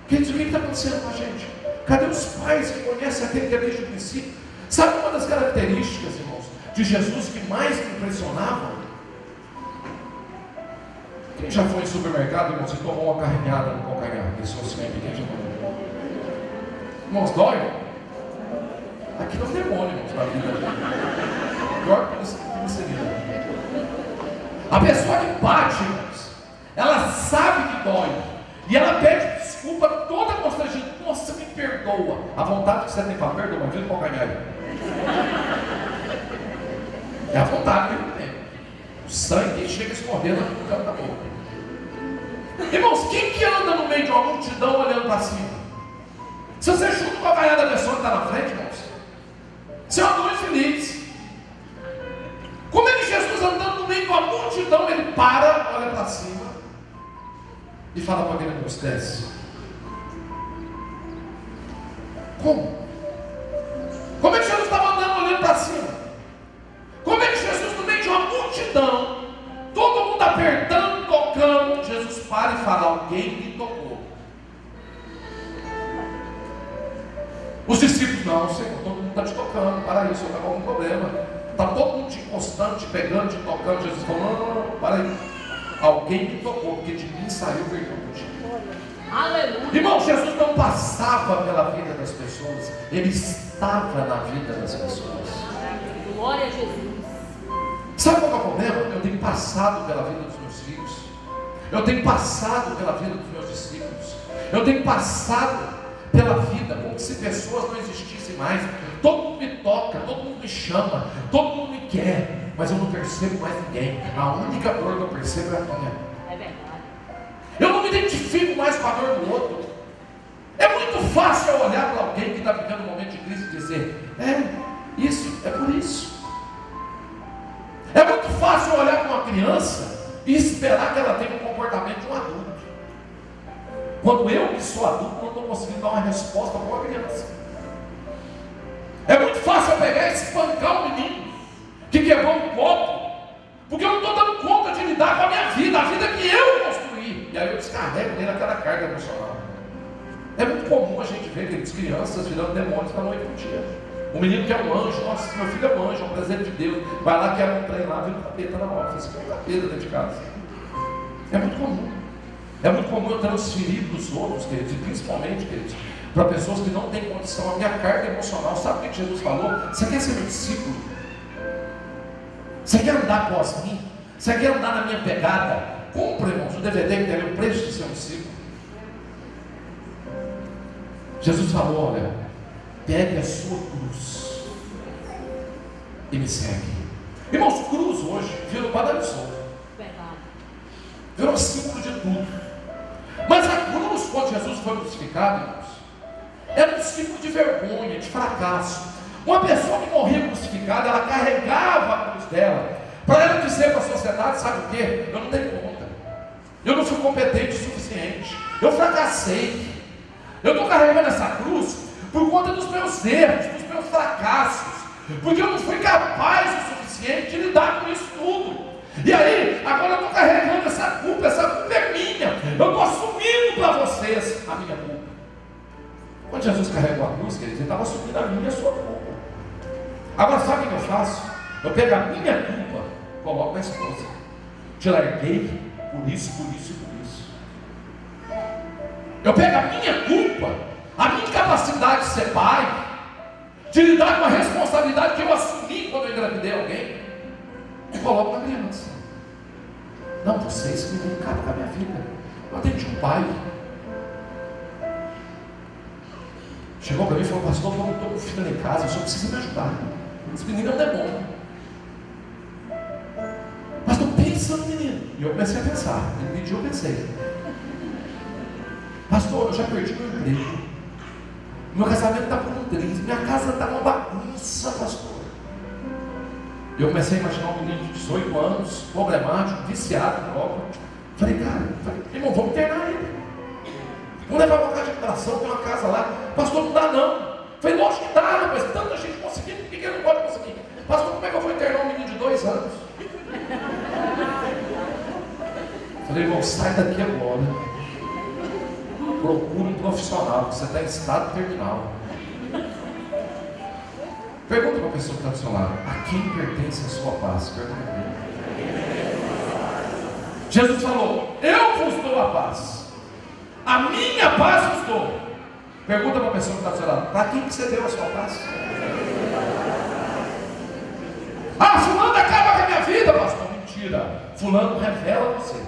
B: Queridos, o que está acontecendo com a gente? Cadê os pais que conhecem aquele que é desde o princípio? Sabe uma das características, irmãos, de Jesus que mais me impressionavam? Quem já foi em supermercado, irmãos, e tomou uma carrinhada no calcanhar? Esse osso-sempre, quem já tomou? Irmãos, dói? Aqui não tem demônio, irmãos, na vida. Pior que você vida. A pessoa que bate, irmãos, ela sabe que dói. E ela pede desculpa toda constrangida. Nossa, me perdoa. A vontade que você tem para perdoar, mas vira o calcanhar aí. É a vontade que ele tem. O sangue chega escorrendo no canto da boca. Irmãos, quem que anda no meio de uma multidão olhando para cima? Se você chuta com a vaiada da pessoa que está na frente, irmãos, você é uma dor infeliz. Como é que Jesus, andando no meio de uma multidão, ele para, olha para cima e fala para aquele moço, desce? Como? Como é que Jesus estava andando olhando para cima? Como é que Jesus, no meio de uma multidão, todo mundo apertando, tocando, Jesus para e fala, alguém me tocou? Os discípulos, não, Senhor, todo mundo está te tocando, para isso, está com algum problema. Está todo mundo te encostando, te pegando, te tocando. Jesus falou, não, para aí. Alguém me tocou, porque de mim saiu virtude.
C: Aleluia.
B: Irmão, Jesus não passava pela vida das pessoas, ele estava na vida das pessoas.
C: Glória a Jesus.
B: Sabe qual é o problema? Eu tenho passado pela vida dos meus filhos, eu tenho passado pela vida dos meus discípulos, eu tenho passado pela vida como se pessoas não existissem mais. Todo mundo me toca, todo mundo me chama, todo mundo me quer, mas eu não percebo mais ninguém. A única dor que eu percebo é a minha.
C: É verdade.
B: Eu não me identifico mais com a dor do outro. É muito fácil eu olhar para alguém que está vivendo um momento de crise e dizer, isso, é por isso. É muito fácil eu olhar para uma criança e esperar que ela tenha um comportamento de um adulto, quando eu, que sou adulto, não estou conseguindo dar uma resposta para uma criança. É muito fácil eu pegar e espancar um menino que quebrou um copo, porque eu não estou dando conta de lidar com a minha vida, a vida que eu construí. E aí eu descarrego nele aquela carga emocional. É muito comum a gente ver aqueles crianças virando demônios da noite para o dia. O menino que é um anjo, nossa, meu filho é um anjo, é um presente de Deus. Vai lá, quer um trem lá, vira um capeta na mão. Você fica um capeta dentro de casa. É muito comum. É muito comum eu transferir para os outros, queridos, e principalmente, queridos, para pessoas que não têm condição, a minha carga emocional. Sabe o que Jesus falou? Você quer ser meu discípulo? Você quer andar após mim? Você quer andar na minha pegada? Compre, irmãos, o DVD que tem o preço de ser um discípulo. Jesus falou, olha, pegue a sua cruz e me segue. Irmãos, cruz hoje virou padrão, virou símbolo de tudo. Mas a cruz, quando Jesus foi crucificado, irmãos, era um símbolo de vergonha, de fracasso. Uma pessoa que morria crucificada, ela carregava a cruz dela, para ela dizer para a sociedade, sabe o quê? Eu não dei conta, eu não fui competente o suficiente, eu fracassei, eu estou carregando essa cruz por conta dos meus erros, dos meus fracassos, porque eu não fui capaz o suficiente de lidar com isso tudo. E aí, agora eu estou carregando essa culpa é minha, eu estou assumindo para vocês a minha culpa. Quando Jesus carregou a cruz, queridos, ele estava assumindo a minha e a sua culpa. Agora sabe o que eu faço? Eu pego a minha culpa, coloco na esposa. Te larguei por isso, por isso e por isso. Eu pego a minha culpa, a minha incapacidade de ser pai, de lidar com a responsabilidade que eu assumi quando eu engravidei alguém, e coloco na criança. Não, vocês que não acabam com a minha vida. Eu atendi um pai. Chegou para mim e falou, pastor, eu estou com filho em casa, o senhor precisa me ajudar. Esse menino é um demônio. Pastor, pensa no menino. E eu comecei a pensar. Ele pediu, eu pensei. Pastor, eu já perdi meu emprego. Meu casamento está por um triz. Minha casa está uma bagunça, pastor. Eu comecei a imaginar um menino de 18 anos, problemático, viciado em droga. Falei, cara, irmão, vamos internar ele. Vamos levar uma casa de recuperação, tem uma casa lá. Pastor, não dá não. Falei, lógico que dá, mas tanta gente conseguindo, por que ele não pode conseguir? Pastor, como é que eu vou internar um menino de 2 anos? Falei, irmão, sai daqui agora. Procura um profissional, você está em estado terminal. Pergunta para a pessoa que está do seu lado, a quem pertence a sua paz? Pergunta para ele. Jesus falou, eu vos dou a paz. A minha paz vos dou. Pergunta para a pessoa que está do seu lado, para quem que você deu a sua paz? Ah, fulano acaba com a minha vida, pastor. Mentira. Fulano revela você.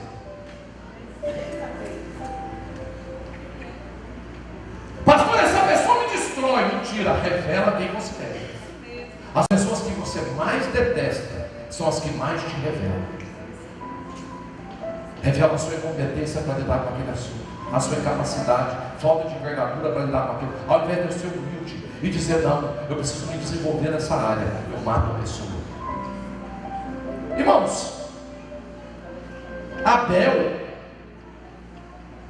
B: Pastor, essa pessoa me destrói. Mentira. Revela quem você é. As pessoas que você mais detesta são as que mais te revelam. Revela a sua incompetência para lidar com aquele assunto, a sua incapacidade, falta de envergadura para lidar com aquilo. Ao invés de eu ser humilde e dizer, não, eu preciso me desenvolver nessa área, eu mato a pessoa. Irmãos, Abel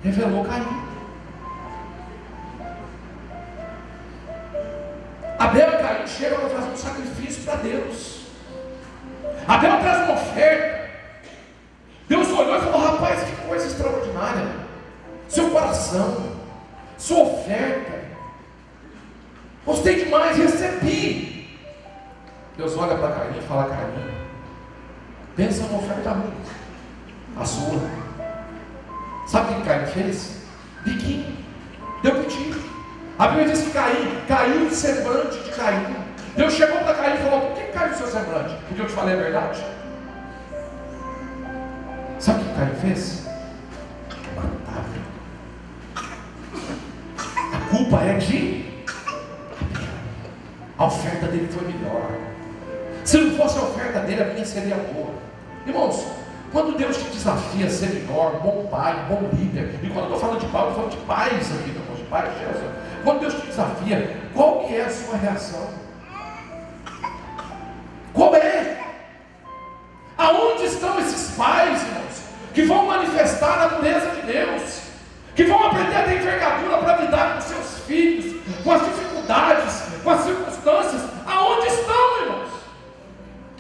B: revelou Caim. Abel e Caim chegam para fazer um sacrifício para Deus. Abel traz uma oferta. Deus olhou e falou, rapaz, que coisa extraordinária. Seu coração, sua oferta, gostei demais, recebi. Deus olha para Caim e fala, Caim, pensa numa oferta ruim, a sua. Sabe o que Caim fez? Biquinho, deu pedido. A Bíblia diz que Caim caiu o semblante de Caim. Deus chegou para Caim e falou, por que caiu o seu semblante? Porque eu te falei a verdade. Sabe o que Caim fez? Matar. A culpa é de Abel. A oferta dele foi melhor. Se não fosse a oferta dele, a minha seria boa. Irmãos, quando Deus te desafia a ser melhor, bom pai, bom líder, e quando eu estou falando de pai, eu estou falando de pais aqui, meu irmão, de pai, de Jesus. Quando Deus te desafia, qual que é a sua reação? Qual é? Aonde estão esses pais, irmãos, que vão manifestar a natureza de Deus, que vão aprender a ter envergadura para lidar com seus filhos, com as dificuldades, com as circunstâncias? Aonde estão, irmãos?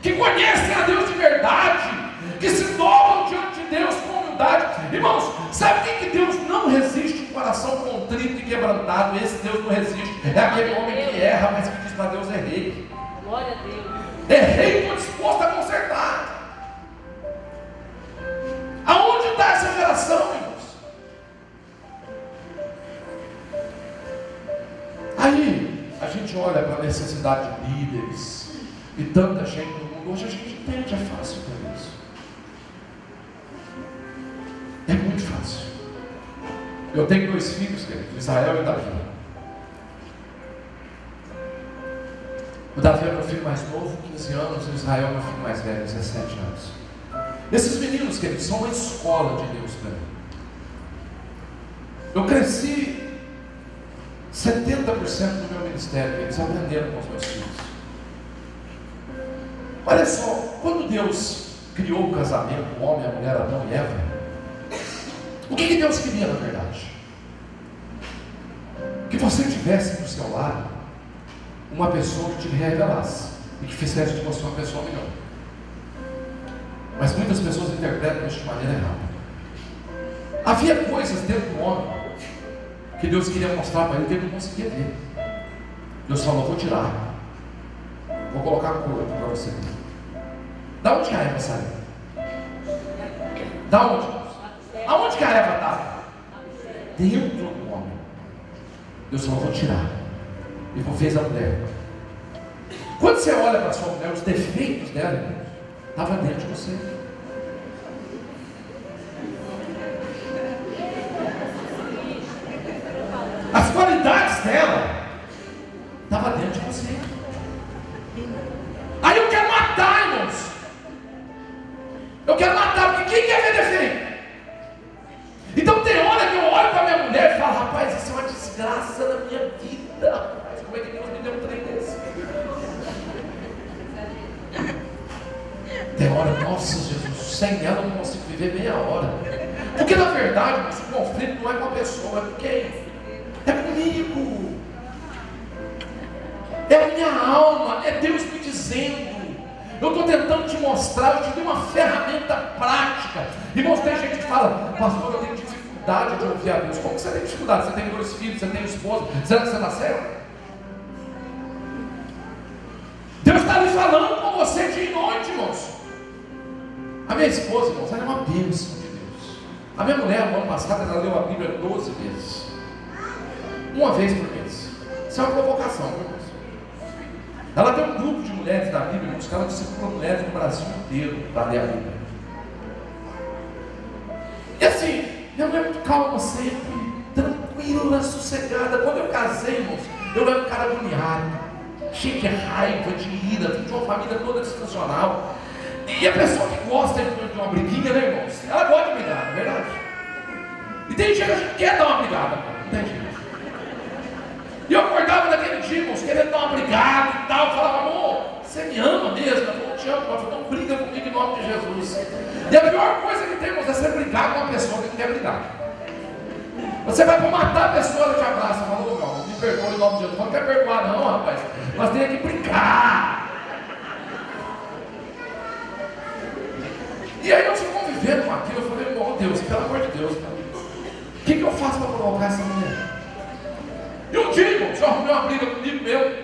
B: Que conhecem a Deus de verdade, que se dobram diante de Deus com humildade. Irmãos, sabe quem que Deus não resiste? Um coração contrito e quebrantado. Esse Deus não resiste. É aquele homem que erra, mas que diz para Deus, errei.
C: Glória a Deus.
B: Errei, estou disposto a consertar. Aonde está essa geração, irmãos? Aí a gente olha para a necessidade de líderes e tanta gente no mundo hoje a gente entende, é fácil para isso. É muito fácil. Eu tenho 2 filhos, querido, Israel e o Davi. O Davi é meu filho mais novo, 15 anos, e o Israel é meu filho mais velho, 17 anos. Esses meninos, queridos, são uma escola de Deus para mim. Eu cresci 70% do meu ministério, eles aprenderam com os meus filhos. Olha só, quando Deus criou o casamento, o homem, a mulher, Adão e Eva, o que Deus queria na verdade? Que você tivesse do seu lado uma pessoa que te revelasse e que fizesse de você uma pessoa melhor. Mas muitas pessoas interpretam isso de maneira errada. Havia coisas dentro do homem que Deus queria mostrar para ele que ele não conseguia ver. Deus falou: vou tirar, vou colocar a cor para você ver. Da onde que a Eva saiu? Da onde? Aonde que a Eva estava? Dentro do homem. Deus falou: vou tirar. E fez a mulher. Quando você olha para a sua mulher, os defeitos dela estavam dentro de você. As qualidades dela estavam dentro de você. Aí eu quero matar, irmãos. Eu quero matar, porque quem quer ver defeito? Então tem hora que eu olho para minha mulher e falo: rapaz, isso é uma desgraça na minha vida. Como é que Deus me deu um trem desse? Tem hora, nossa Jesus, sem ela eu não consigo viver meia hora. Porque na verdade o conflito não é com a pessoa, é com quem? É comigo. É a minha alma, é Deus me dizendo. Eu estou tentando te mostrar, eu te dei uma ferramenta prática. Irmãos, tem gente que fala: pastor, eu tenho dificuldade de ouvir a Deus. Como que você tem dificuldade? Você tem 2 filhos, você tem esposa, será que você está certo? Deus está ali falando com você dia e noite, irmãos. A minha esposa, irmãos, ela é uma bênção de Deus. A minha mulher, no ano passado, ela leu a Bíblia 12 vezes. Uma vez por mês. Isso é uma provocação, irmãos. Ela tem um grupo de mulheres da Bíblia, irmãos, que ela discipula mulheres no Brasil inteiro para ler a Bíblia. E assim, minha mulher é muito calma sempre, tranquila, sossegada. Quando eu casei, irmãos, eu era um cara agoniado, cheio de raiva, de ira, de uma família toda disfuncional. E a pessoa que gosta de uma briguinha, né, irmãos? Ela gosta de brigar, não é verdade? E tem dia que a gente quer dar uma brigada, não tem jeito. E eu acordava naquele dia, irmãos, querendo dar uma brigada e tal. Eu falava: amor, você me ama mesmo? Eu falava: eu te amo. Eu falava: não briga comigo em nome de Jesus. E a pior coisa que tem, irmãos, é você brigar com uma pessoa que não quer brigar. Você vai para matar a pessoa, ela te abraça e fala: ô, meu, me perdoa em nome de Jesus. Não quer perdoar não, rapaz. Nós temos que brincar. E aí eu fui convivendo com aquilo. Eu falei: oh Deus, pelo amor de Deus, o que eu faço para provocar essa mulher? E um dia, irmão, eu arrumei uma briga comigo mesmo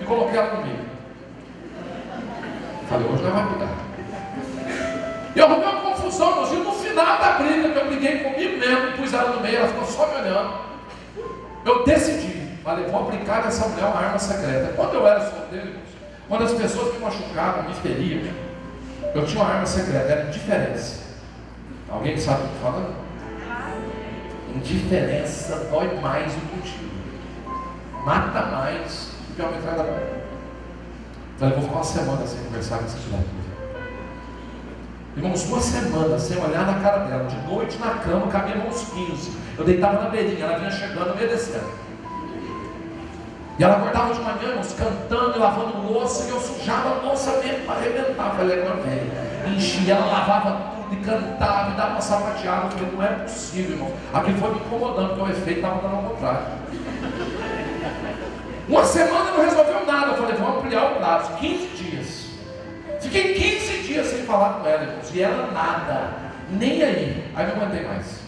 B: e coloquei ela comigo. Falei: hoje nós vamos brigar. E eu arrumei uma confusão, irmãos. E no final da briga, que eu briguei comigo mesmo, pus ela no meio, ela ficou só me olhando. Eu decidi, falei: vou aplicar nessa mulher uma arma secreta. Quando eu era solteiro, irmãos, quando as pessoas me machucavam, me feriam, eu tinha uma arma secreta, era indiferença. Alguém sabe o que eu estou falando? Indiferença dói mais do que o tiro. Mata mais do que uma metralhadora. Falei: vou ficar uma semana sem conversar com essa criatura. Irmãos, uma semana sem olhar na cara dela. De noite na cama, cabia uns 15. Eu deitava na beirinha, ela vinha chegando, eu ia descendo. E ela acordava de manhã, irmãos, cantando e lavando louça. E eu sujava a louça mesmo para arrebentar. Falei: agora vem. Enchia, ela lavava tudo e cantava e dava uma sapateada. Eu falei: não é possível, irmão. Aquilo foi me incomodando, porque o efeito estava dando ao contrário. Uma semana não resolveu nada. Eu falei: vamos ampliar o prazo. 15 dias. Fiquei 15 dias sem falar com ela, irmãos. E ela nada. Nem aí. Aí não aguentei mais.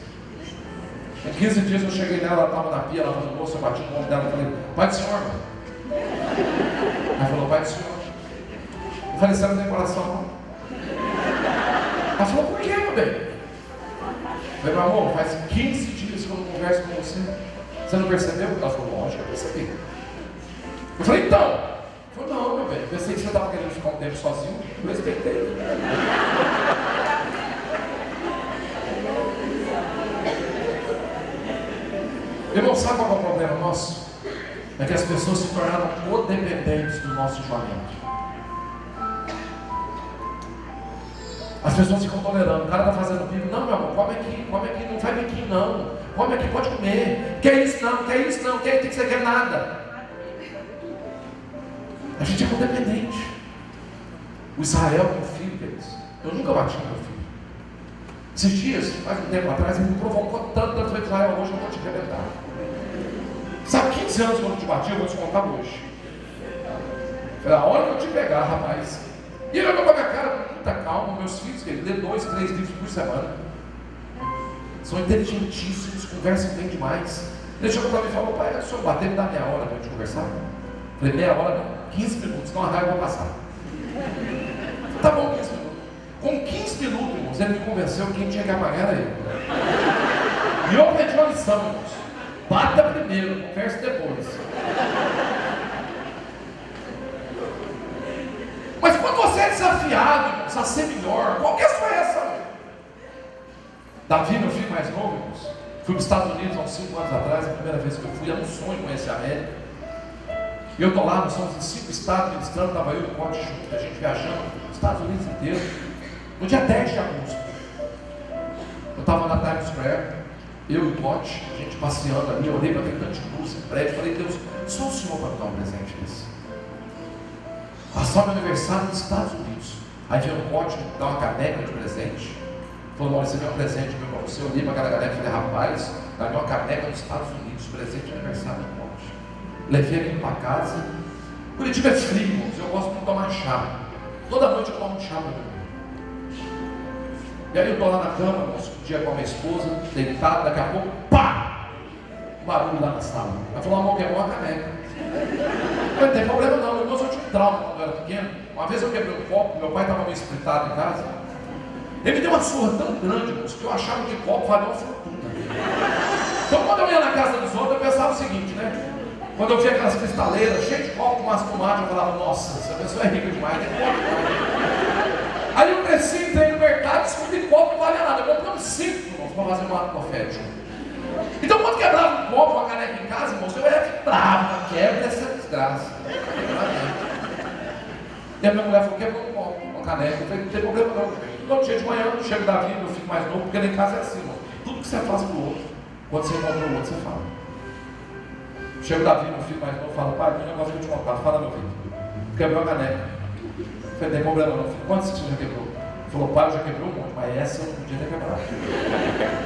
B: Em 15 dias eu cheguei nela, ela estava na pia, lavando louça, eu bati no ombro dela e falei: pai do senhor, mãe. Ela falou: pai do senhor. Eu falei: você não tem coração, não? Ela falou: por quê, meu bem? Eu falei: meu amor, faz 15 dias que eu não converso com você. Você não percebeu? Ela falou: lógico, eu percebi. Eu falei: então, Eu falei, não, meu velho, pensei que você estava querendo ficar um tempo sozinho, eu respeitei. Irmão, sabe qual é o problema nosso? É que as pessoas se tornaram codependentes do nosso julgamento. As pessoas ficam tolerando. O cara está fazendo bico. Não, meu amor, come aqui, não vai biquinho não. Come aqui, pode comer. Quer isso não, tem que você quer nada. A gente é codependente. O Israel, meu filho, queridos, eu nunca bati no meu filho. Esses dias, faz um tempo atrás, ele me provocou tanto que Israel, hoje eu vou te arrebentar. Sabe, 15 anos quando eu te bati, eu vou te contar hoje. Falei, a hora que eu te pegar, rapaz. E ele olhou para minha cara com muita calma. Meus filhos, que ele lê 2, 3 livros por semana. São inteligentíssimos, conversam bem demais. Ele chegou para mim e falou, pai, o senhor bateu, me dá meia hora para a gente conversar? Falei, meia hora não, 15 minutos, senão a raiva vai passar. Tá bom, 15 minutos. Com 15 minutos, irmãos, ele me convenceu que quem tinha que apagar era ele. E eu aprendi uma lição, irmãos. Bata primeiro, conversa depois. Mas quando você é desafiado, irmãos, a ser melhor, qual que é a sua reação? Davi, meu filho mais novo, irmãos, fui para os Estados Unidos há uns 5 anos atrás, a primeira vez que eu fui, era um sonho conhecer a América. E eu estou lá, nós somos em 5 estados, ministrando, estava eu e o Cote junto, a gente viajando, os Estados Unidos inteiro. No dia 10 de agosto, eu estava na Times Square, eu e o Cote, a gente passeando ali, eu olhei para aquele tanto de luz, prédio, falei, Deus, só o Senhor para me dar um presente desse. Passou meu aniversário nos Estados Unidos. Aí veio o Cote me dar uma caneca de presente. Falou, não, esse é meu presente meu para você. Eu olhei para aquela caneca e falei, rapaz, dá uma caneca dos Estados Unidos, presente de aniversário do Cote. Levei ele para casa. Curitiba é frio, irmãos, eu gosto de tomar chá. Toda noite eu tomo chá para mim. E aí eu estou lá na cama, um dia com a minha esposa, deitado, daqui a pouco, pá! Um barulho lá na sala. Ela falou, amor, quebrou uma caneca. Não tem problema não, eu tinha um trauma quando eu era pequeno. Uma vez eu quebrei um copo, meu pai estava meio espritado em casa. Ele me deu uma surra tão grande, moço, que eu achava que copo valia uma fortuna. Então quando eu ia na casa dos outros, eu pensava o seguinte, né? Quando eu via aquelas cristaleiras cheias de copo com umas tomates, eu falava, nossa, essa pessoa é rica demais, tem copo demais. Aí eu cresci, entrei no mercado, descobri que copo não valia nada. Eu comprei uns 5, irmãos, para fazer um ato profético. Então quando quebrava um copo, uma caneca em casa, irmãos, eu era bravo, quebra dessa desgraça. E a minha mulher falou, quebrou um copo, uma caneca. Eu falei, não tem problema não. Todo dia de manhã, chego da vida, eu fico mais novo, porque lá em casa é assim, irmão. Tudo que você faz pro outro, quando você encontra o outro, você fala. Chego da vida, meu filho mais novo, fala, pai, tem um negócio que eu te contar, fala meu filho. Quebrou a caneca. Eu falei, não tem problema não, filho. Quantos você já quebrou? Ele falou, pai, eu já quebrou um monte, mas essa eu não podia ter quebrado.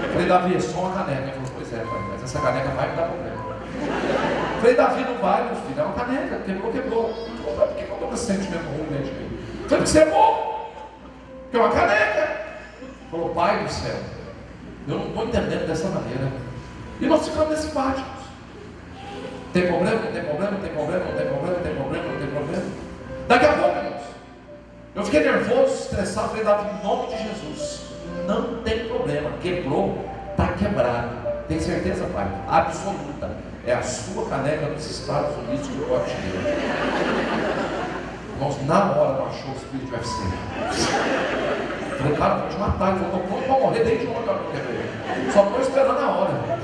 B: Eu falei, Davi, é só uma caneca. Ele falou, pois é, pai, mas essa caneca vai me dar problema. Eu falei, Davi, não vai, meu filho, é uma caneca, quebrou. Por que eu estou com esse sentimento ruim dentro de mim? Eu falei, porque você é bom, que é uma caneca. Ele falou, pai do céu, eu não estou entendendo dessa maneira. E nós ficamos nesse embate. Tem problema, não tem problema, não tem problema, não tem problema, não tem problema, não tem problema. Daqui a pouco, irmãos, eu fiquei nervoso, estressado, falei, Davi, em nome de Jesus, não tem problema, quebrou, está quebrado. Tem certeza, pai? Absoluta. É a sua caneca dos Estados Unidos que eu te deu. Irmãos, na hora não achou o espírito UFC. Falei, cara, vou te matar. Ele falou, pronto para morrer desde ontem, eu quebrei. Só estou esperando a hora.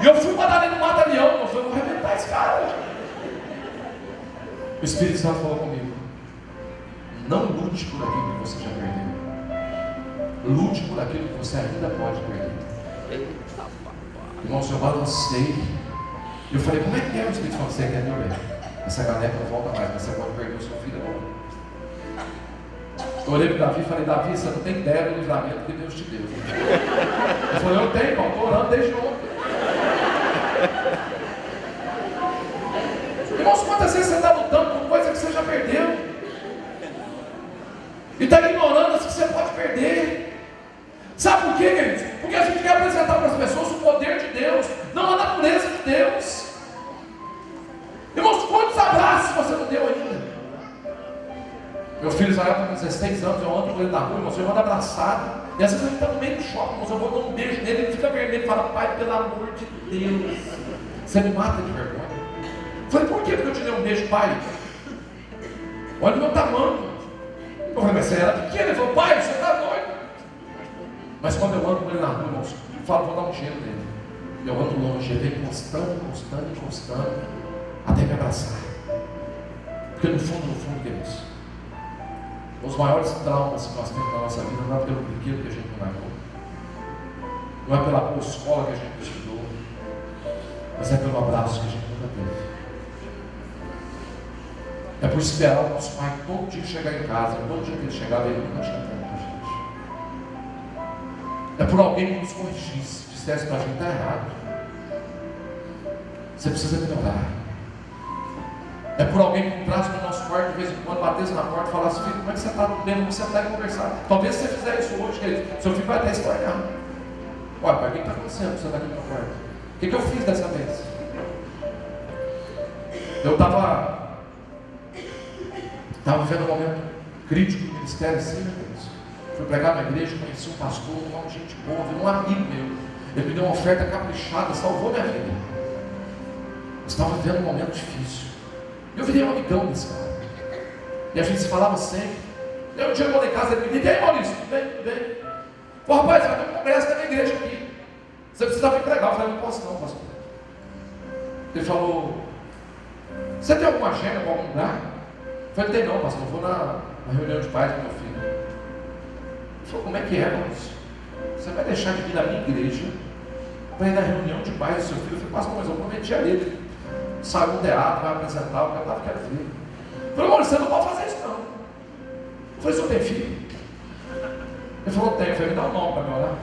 B: E eu fui parar ali no mata-leão, eu falei, vou arrebentar esse cara. O Espírito Santo falou comigo, não lute por aquilo que você já perdeu. Lute por aquilo que você ainda pode perder. Irmãos, eu balancei. Eu falei, como é que é o Espírito Santo? Você entendeu bem? Essa caneca não volta mais, mas você pode perder o seu filho agora. Eu olhei para Davi e falei, Davi, você não tem ideia do livramento que Deus te deu. Ele falou, eu tenho, irmão, estou orando desde ontem. Irmãos, quantas vezes você está lutando por coisa que você já perdeu? E está ignorando as que você pode perder. Sabe por quê, queridos? Porque a gente quer apresentar para as pessoas o poder de Deus, não a natureza de Deus. Irmãos, quantos abraços você não deu ainda? Meu filho Israel está com 16 anos, eu ando com ele na rua, irmãos, eu ando abraçado. E às vezes ele está no meio do shopping, irmãos, eu vou dar um beijo nele, ele fica vermelho e fala, pai, pelo amor de Deus, você me mata de vergonha. Eu falei, por quê? Porque eu te dei um beijo, pai? Olha o meu tamanho. Eu falei, mas você era pequeno. Ele falou, pai, você está doido. Mas quando eu ando com ele na rua, irmãos, eu falo, vou dar um gelo nele. Eu ando longe, ele vem encostando, até me abraçar. Porque no fundo, queridos, os maiores traumas que nós temos na nossa vida não é pelo brinquedo que a gente não largou, não é pela boa escola que a gente estudou, mas é pelo abraço que a gente nunca teve. É por esperar o nosso pai todo dia chegar em casa, todo dia que ele chegava, ele nunca tinha tempo para a gente. É por alguém que nos corrigisse, dissesse para a gente, está errado, você precisa melhorar. É por alguém que entrasse no nosso quarto de vez em quando, batesse na porta e falasse, filho, como é que você está? Tudo bem, vamos sentar e conversar. Talvez se você fizer isso hoje, querido, seu filho vai até estranhar. Olha, pai, o que está acontecendo? Você está aqui no meu quarto. O que eu fiz dessa vez? Eu estava vivendo um momento crítico do ministério, assim, meu Deus. Fui pregar na igreja, conheci um pastor, um homem de gente boa, um amigo meu. Ele me deu uma oferta caprichada, salvou minha vida. Eu estava vivendo um momento difícil. Eu virei um amigão desse cara. E a gente se falava sempre. Eu um dia eu vou em casa, ele me disse, e aí, Maurício, tudo bem? Pô, rapaz, vai ter um congresso da minha igreja aqui. Você precisa vir pregar. Eu falei, não posso não, pastor. Ele falou, você tem alguma agenda para algum lugar? Eu falei, tem não, pastor, eu vou na reunião de pais do meu filho. Ele falou, como é que é, Maurício? Você vai deixar de vir na minha igreja para ir na reunião de pais do seu filho? Eu falei, pastor, mas eu prometi a ele. Saiu um teatro, vai apresentar, o que eu estava querendo ver. Eu falei, Maurício, você não pode fazer isso não. Eu falei, o senhor tem filho? Ele falou, tem. Eu falei, me dá um nome para me orar.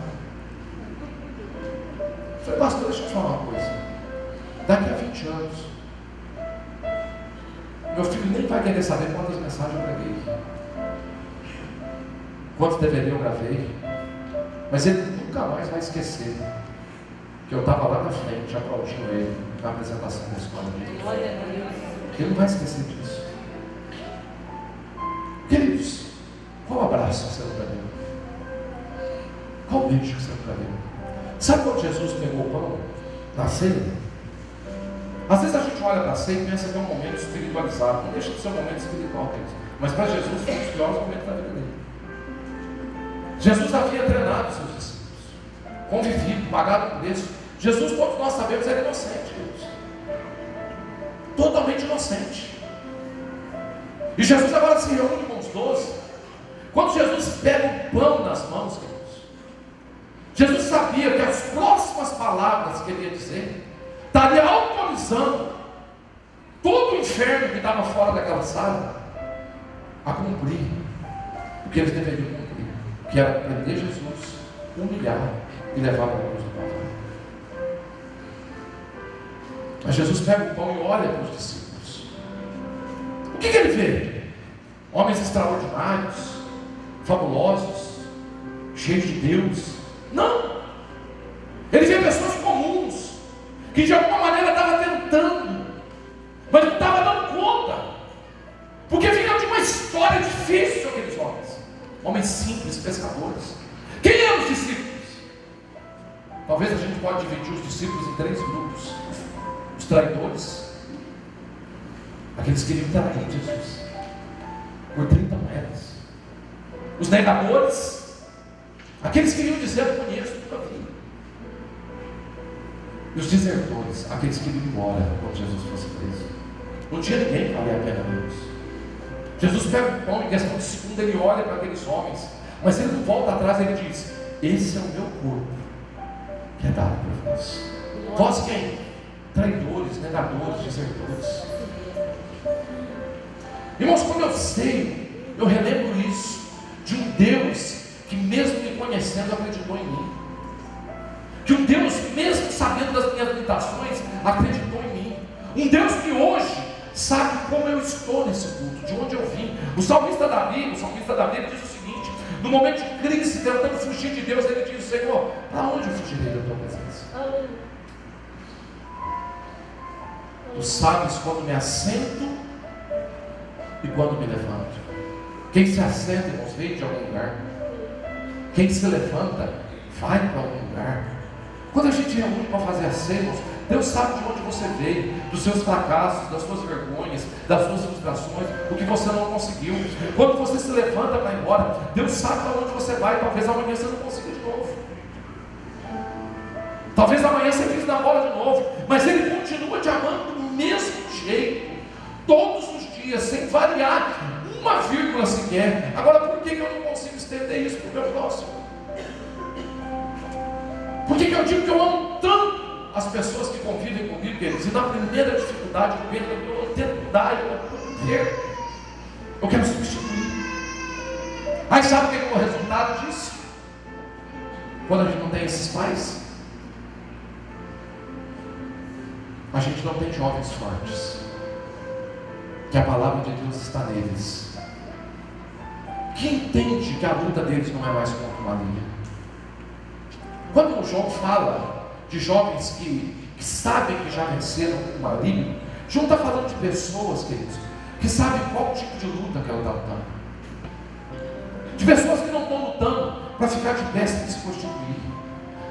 B: Eu falei, pastor, deixa eu te falar uma coisa. Daqui a 20 anos, meu filho nem vai querer saber quantas mensagens eu preguei, quantos DVD eu gravei, mas ele nunca mais vai esquecer que eu estava lá na frente aplaudindo ele na apresentação da escola dele. Ele não vai esquecer disso. Queridos, qual abraço que você nunca deu? Qual beijo que você nunca deu? Sabe quando Jesus pegou o pão na ceia? Às vezes a gente olha para a ceia e pensa que é um momento espiritualizado. Não deixa de ser um momento espiritual, mas para Jesus foi um dos piores momentos da vida dele. Jesus havia treinado seus discípulos, convivido, pagado o preço. Jesus, todos nós sabemos, era inocente, Deus. Totalmente inocente. E Jesus agora se reúne com os 12. Quando Jesus pega o pão nas mãos, queridos, Jesus sabia que as próximas palavras que ele ia dizer estaria autorizando todo o inferno que estava fora daquela sala a cumprir o que eles deveriam cumprir, que era prender Jesus, humilhar e levar para a cruz do Calvário. Mas Jesus pega o pão e olha para os discípulos. O que ele vê? Homens extraordinários, fabulosos, cheios de Deus? Não! Ele vê pessoas comuns, que de alguma maneira estavam tentando, mas não estavam dando conta, porque vinham de uma história difícil aqueles homens simples, pescadores. Quem eram os discípulos? Talvez a gente pode dividir os discípulos em 3 grupos: os traidores, aqueles que queriam trair Jesus por 30 moedas, os negadores, aqueles que queriam dizer, eu conheço, nunca vi. E os desertores, aqueles que iam embora quando Jesus fosse preso. Não tinha ninguém que valia a pena Deus. Jesus pega o pão, em questão de segundo, ele olha para aqueles homens, mas ele não volta atrás, ele diz, esse é o meu corpo, que é dado por vós. Vós quem? Traidores, negadores, desertores. Irmãos, quando eu sei, eu relembro isso, de um Deus que mesmo me conhecendo, acreditou em mim. Que um Deus, mesmo sabendo das minhas limitações, acreditou em mim. Um Deus que hoje sabe como eu estou nesse culto, de onde eu vim. O salmista Davi diz o seguinte: no momento de crise, tentando fugir de Deus, ele diz, Senhor, para onde eu fugirei da tua presença? Tu sabes quando me assento e quando me levanto. Quem se assenta, irmãos, vem de algum lugar. Quem se levanta, vai para algum lugar. Quando a gente reúne para fazer a ceia, Deus sabe de onde você veio, dos seus fracassos, das suas vergonhas, das suas frustrações, o que você não conseguiu. Quando você se levanta para ir embora, Deus sabe para onde você vai. Talvez amanhã você não consiga de novo. Talvez amanhã você pise na bola de novo. Mas Ele continua te amando do mesmo jeito, todos os dias, sem variar uma vírgula sequer. Agora, por que eu não consigo estender isso para o meu próximo? Por que eu digo que eu amo tanto as pessoas que convivem comigo, queridos? E na primeira dificuldade, eu não tento dar, eu não quero. Eu quero substituir. Aí sabe o que é o resultado disso? Quando a gente não tem esses pais, a gente não tem jovens fortes, que a palavra de Deus está neles, que entende que a luta deles não é mais contra uma linha. Quando o João fala de jovens que sabem que já venceram o maligno, João está falando de pessoas, queridos, que sabem qual tipo de luta que ela está lutando, de pessoas que não estão lutando para ficar de pé sem se prostituir,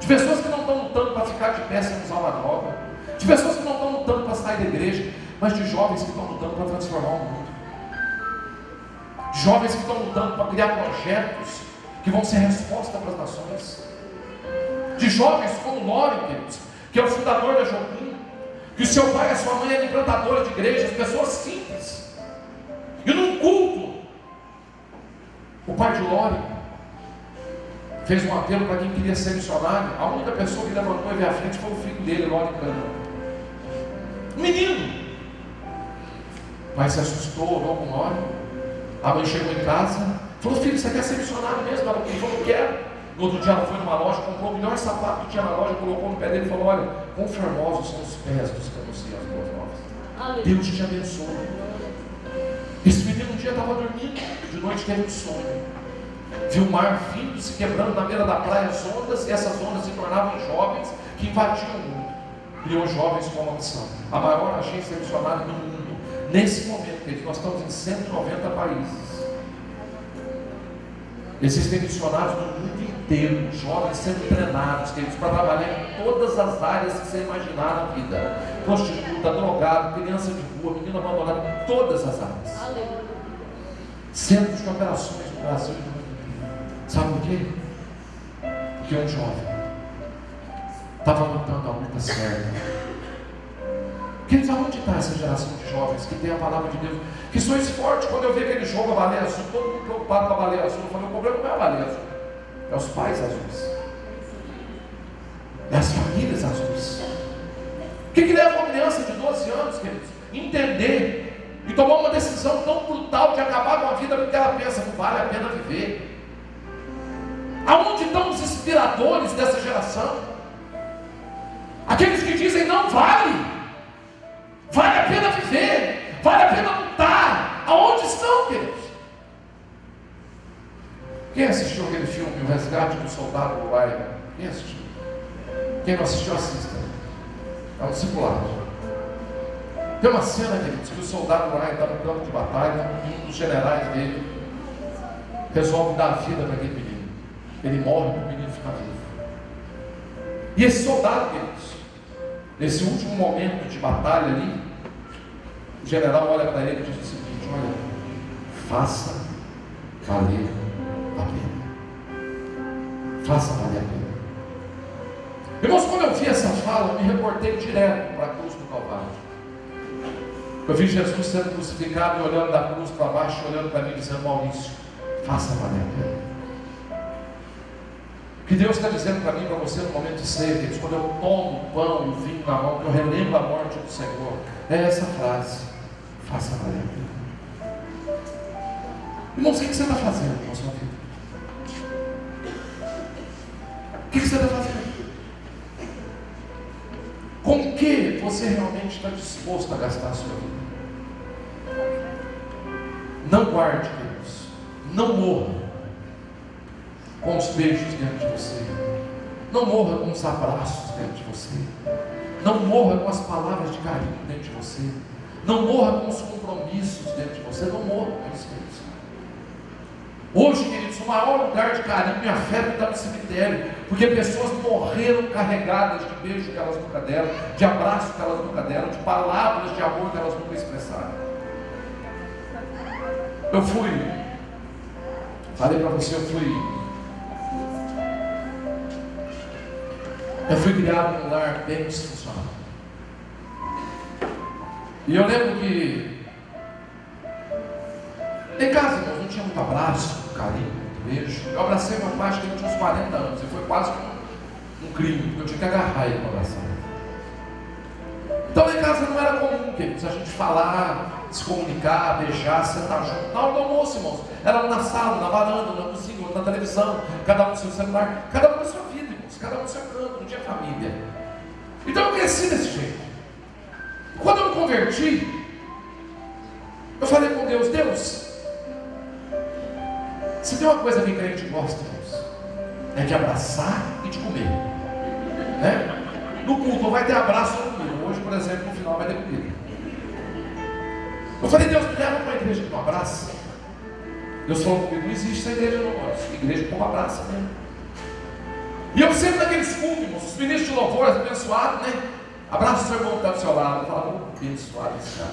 B: de pessoas que não estão lutando para ficar de pé sem usar uma droga, de pessoas que não estão lutando para sair da igreja, mas de jovens que estão lutando para transformar o mundo, de jovens que estão lutando para criar projetos que vão ser resposta para as nações, de jovens como Lore, queridos, que é o fundador da Jocum, que o seu pai e a sua mãe eram implantadores de igrejas, pessoas simples, e num culto, o pai de Lore fez um apelo para quem queria ser missionário. A única pessoa que levantou e veio à frente foi o filho dele, Lore Cano, um menino. O pai se assustou, orou com Lore. A mãe chegou em casa, falou: filho, você quer ser missionário mesmo? Ele falou: quero. No outro dia ela foi numa loja, comprou o melhor sapato que tinha na loja, colocou no pé dele e falou: olha, quão formosos são os pés dos que anunciam as boas novas. Deus te abençoe. Esse menino um dia estava dormindo, de noite teve um sonho, viu o mar vindo, se quebrando na beira da praia, as ondas, e essas ondas se tornavam jovens que invadiam o mundo. Criou jovens com uma missão, a maior agência missionária do mundo. Nesse momento, queridos, nós estamos em 190 países. Existem missionários no mundo inteiro, jovens sendo treinados, queridos, para trabalhar em todas as áreas que você imaginar na vida: prostituta, drogado, criança de rua, menino abandonado, em todas as áreas. Aleluia. Centros de operações no Brasil e no mundo inteiro. Sabe por quê? Porque um jovem estava lutando a luta certa. Queridos, aonde está essa geração de jovens que tem a palavra de Deus, que sois fortes? Quando eu vi aquele jogo, a baleia azul, todo mundo preocupado com a baleia azul, eu falei: o problema não é a baleia azul, é os pais azuis, é as famílias azuis. O que leva uma criança de 12 anos, queridos, entender e tomar uma decisão tão brutal de acabar com a vida, porque ela pensa: não vale a pena viver? Aonde estão os inspiradores dessa geração? Aqueles que dizem: não vale a pena viver, vale a pena lutar. Aonde estão, queridos? Quem assistiu aquele filme, O Resgate do Soldado Ryan? Quem assistiu? Quem não assistiu, assista. É um discipulado. Tem uma cena, queridos, que o soldado Ryan está no campo de batalha e um dos generais dele resolve dar a vida para aquele menino. Ele morre para o menino ficar vivo. E esse soldado, queridos, nesse último momento de batalha ali, o general olha para ele e diz o seguinte: olha, faça valer a pena. Faça valer a pena. Irmãos, quando eu vi essa fala, eu me reportei direto para a cruz do Calvário. Eu vi Jesus sendo crucificado e olhando da cruz para baixo, olhando para mim, dizendo: Maurício, faça valer a pena. O que Deus está dizendo para mim, para você no momento de ceia, queridos, quando eu tomo o pão e o vinho na mão, que eu relembro a morte do Senhor, é essa frase: faça valer a pena. Irmãos, o que você está fazendo com a sua vida? O que você está fazendo? Com o que você realmente está disposto a gastar a sua vida? Não guarde, queridos, não morra com os beijos dentro de você, não morra com os abraços dentro de você, não morra com as palavras de carinho dentro de você, não morra com os compromissos dentro de você, não morra com isso. Hoje, queridos, o maior lugar de carinho e afeto está no cemitério, porque pessoas morreram carregadas de beijo que elas nunca deram, de abraço que elas nunca deram, de palavras de amor que elas nunca expressaram. Falei para você, eu fui criado num lar bem disfuncional. E eu lembro que em casa, irmãos, não tinha muito abraço, carinho, muito beijo. Eu abracei meu pai, acho que ele tinha uns 40 anos, e foi quase um crime, porque eu tinha que agarrar ele para abraçar. Então em casa não era comum, queridos, a gente falar, se comunicar, beijar, sentar junto. Na hora do almoço, irmãos, era na sala, na varanda, na cozinha, na televisão, cada um no seu celular, cada um na sua vida, irmãos, cada um no seu canto, não tinha família. Então eu cresci desse jeito. Quando eu me converti, eu falei com Deus, se tem uma coisa que a gente gosta, irmãos, é de abraçar e de comer, né? No culto não vai ter abraço ou comida. Hoje, por exemplo, no final vai ter comida. Eu falei, Deus, me leva para uma igreja que não abraça. Deus falou comigo, não existe essa igreja não, irmãos. Igreja que não abraça mesmo. E eu sempre naqueles cultos, irmãos, os ministros de louvor, abençoados, né? Abraça o seu irmão que está do seu lado. Eu falava, abençoado esse cara.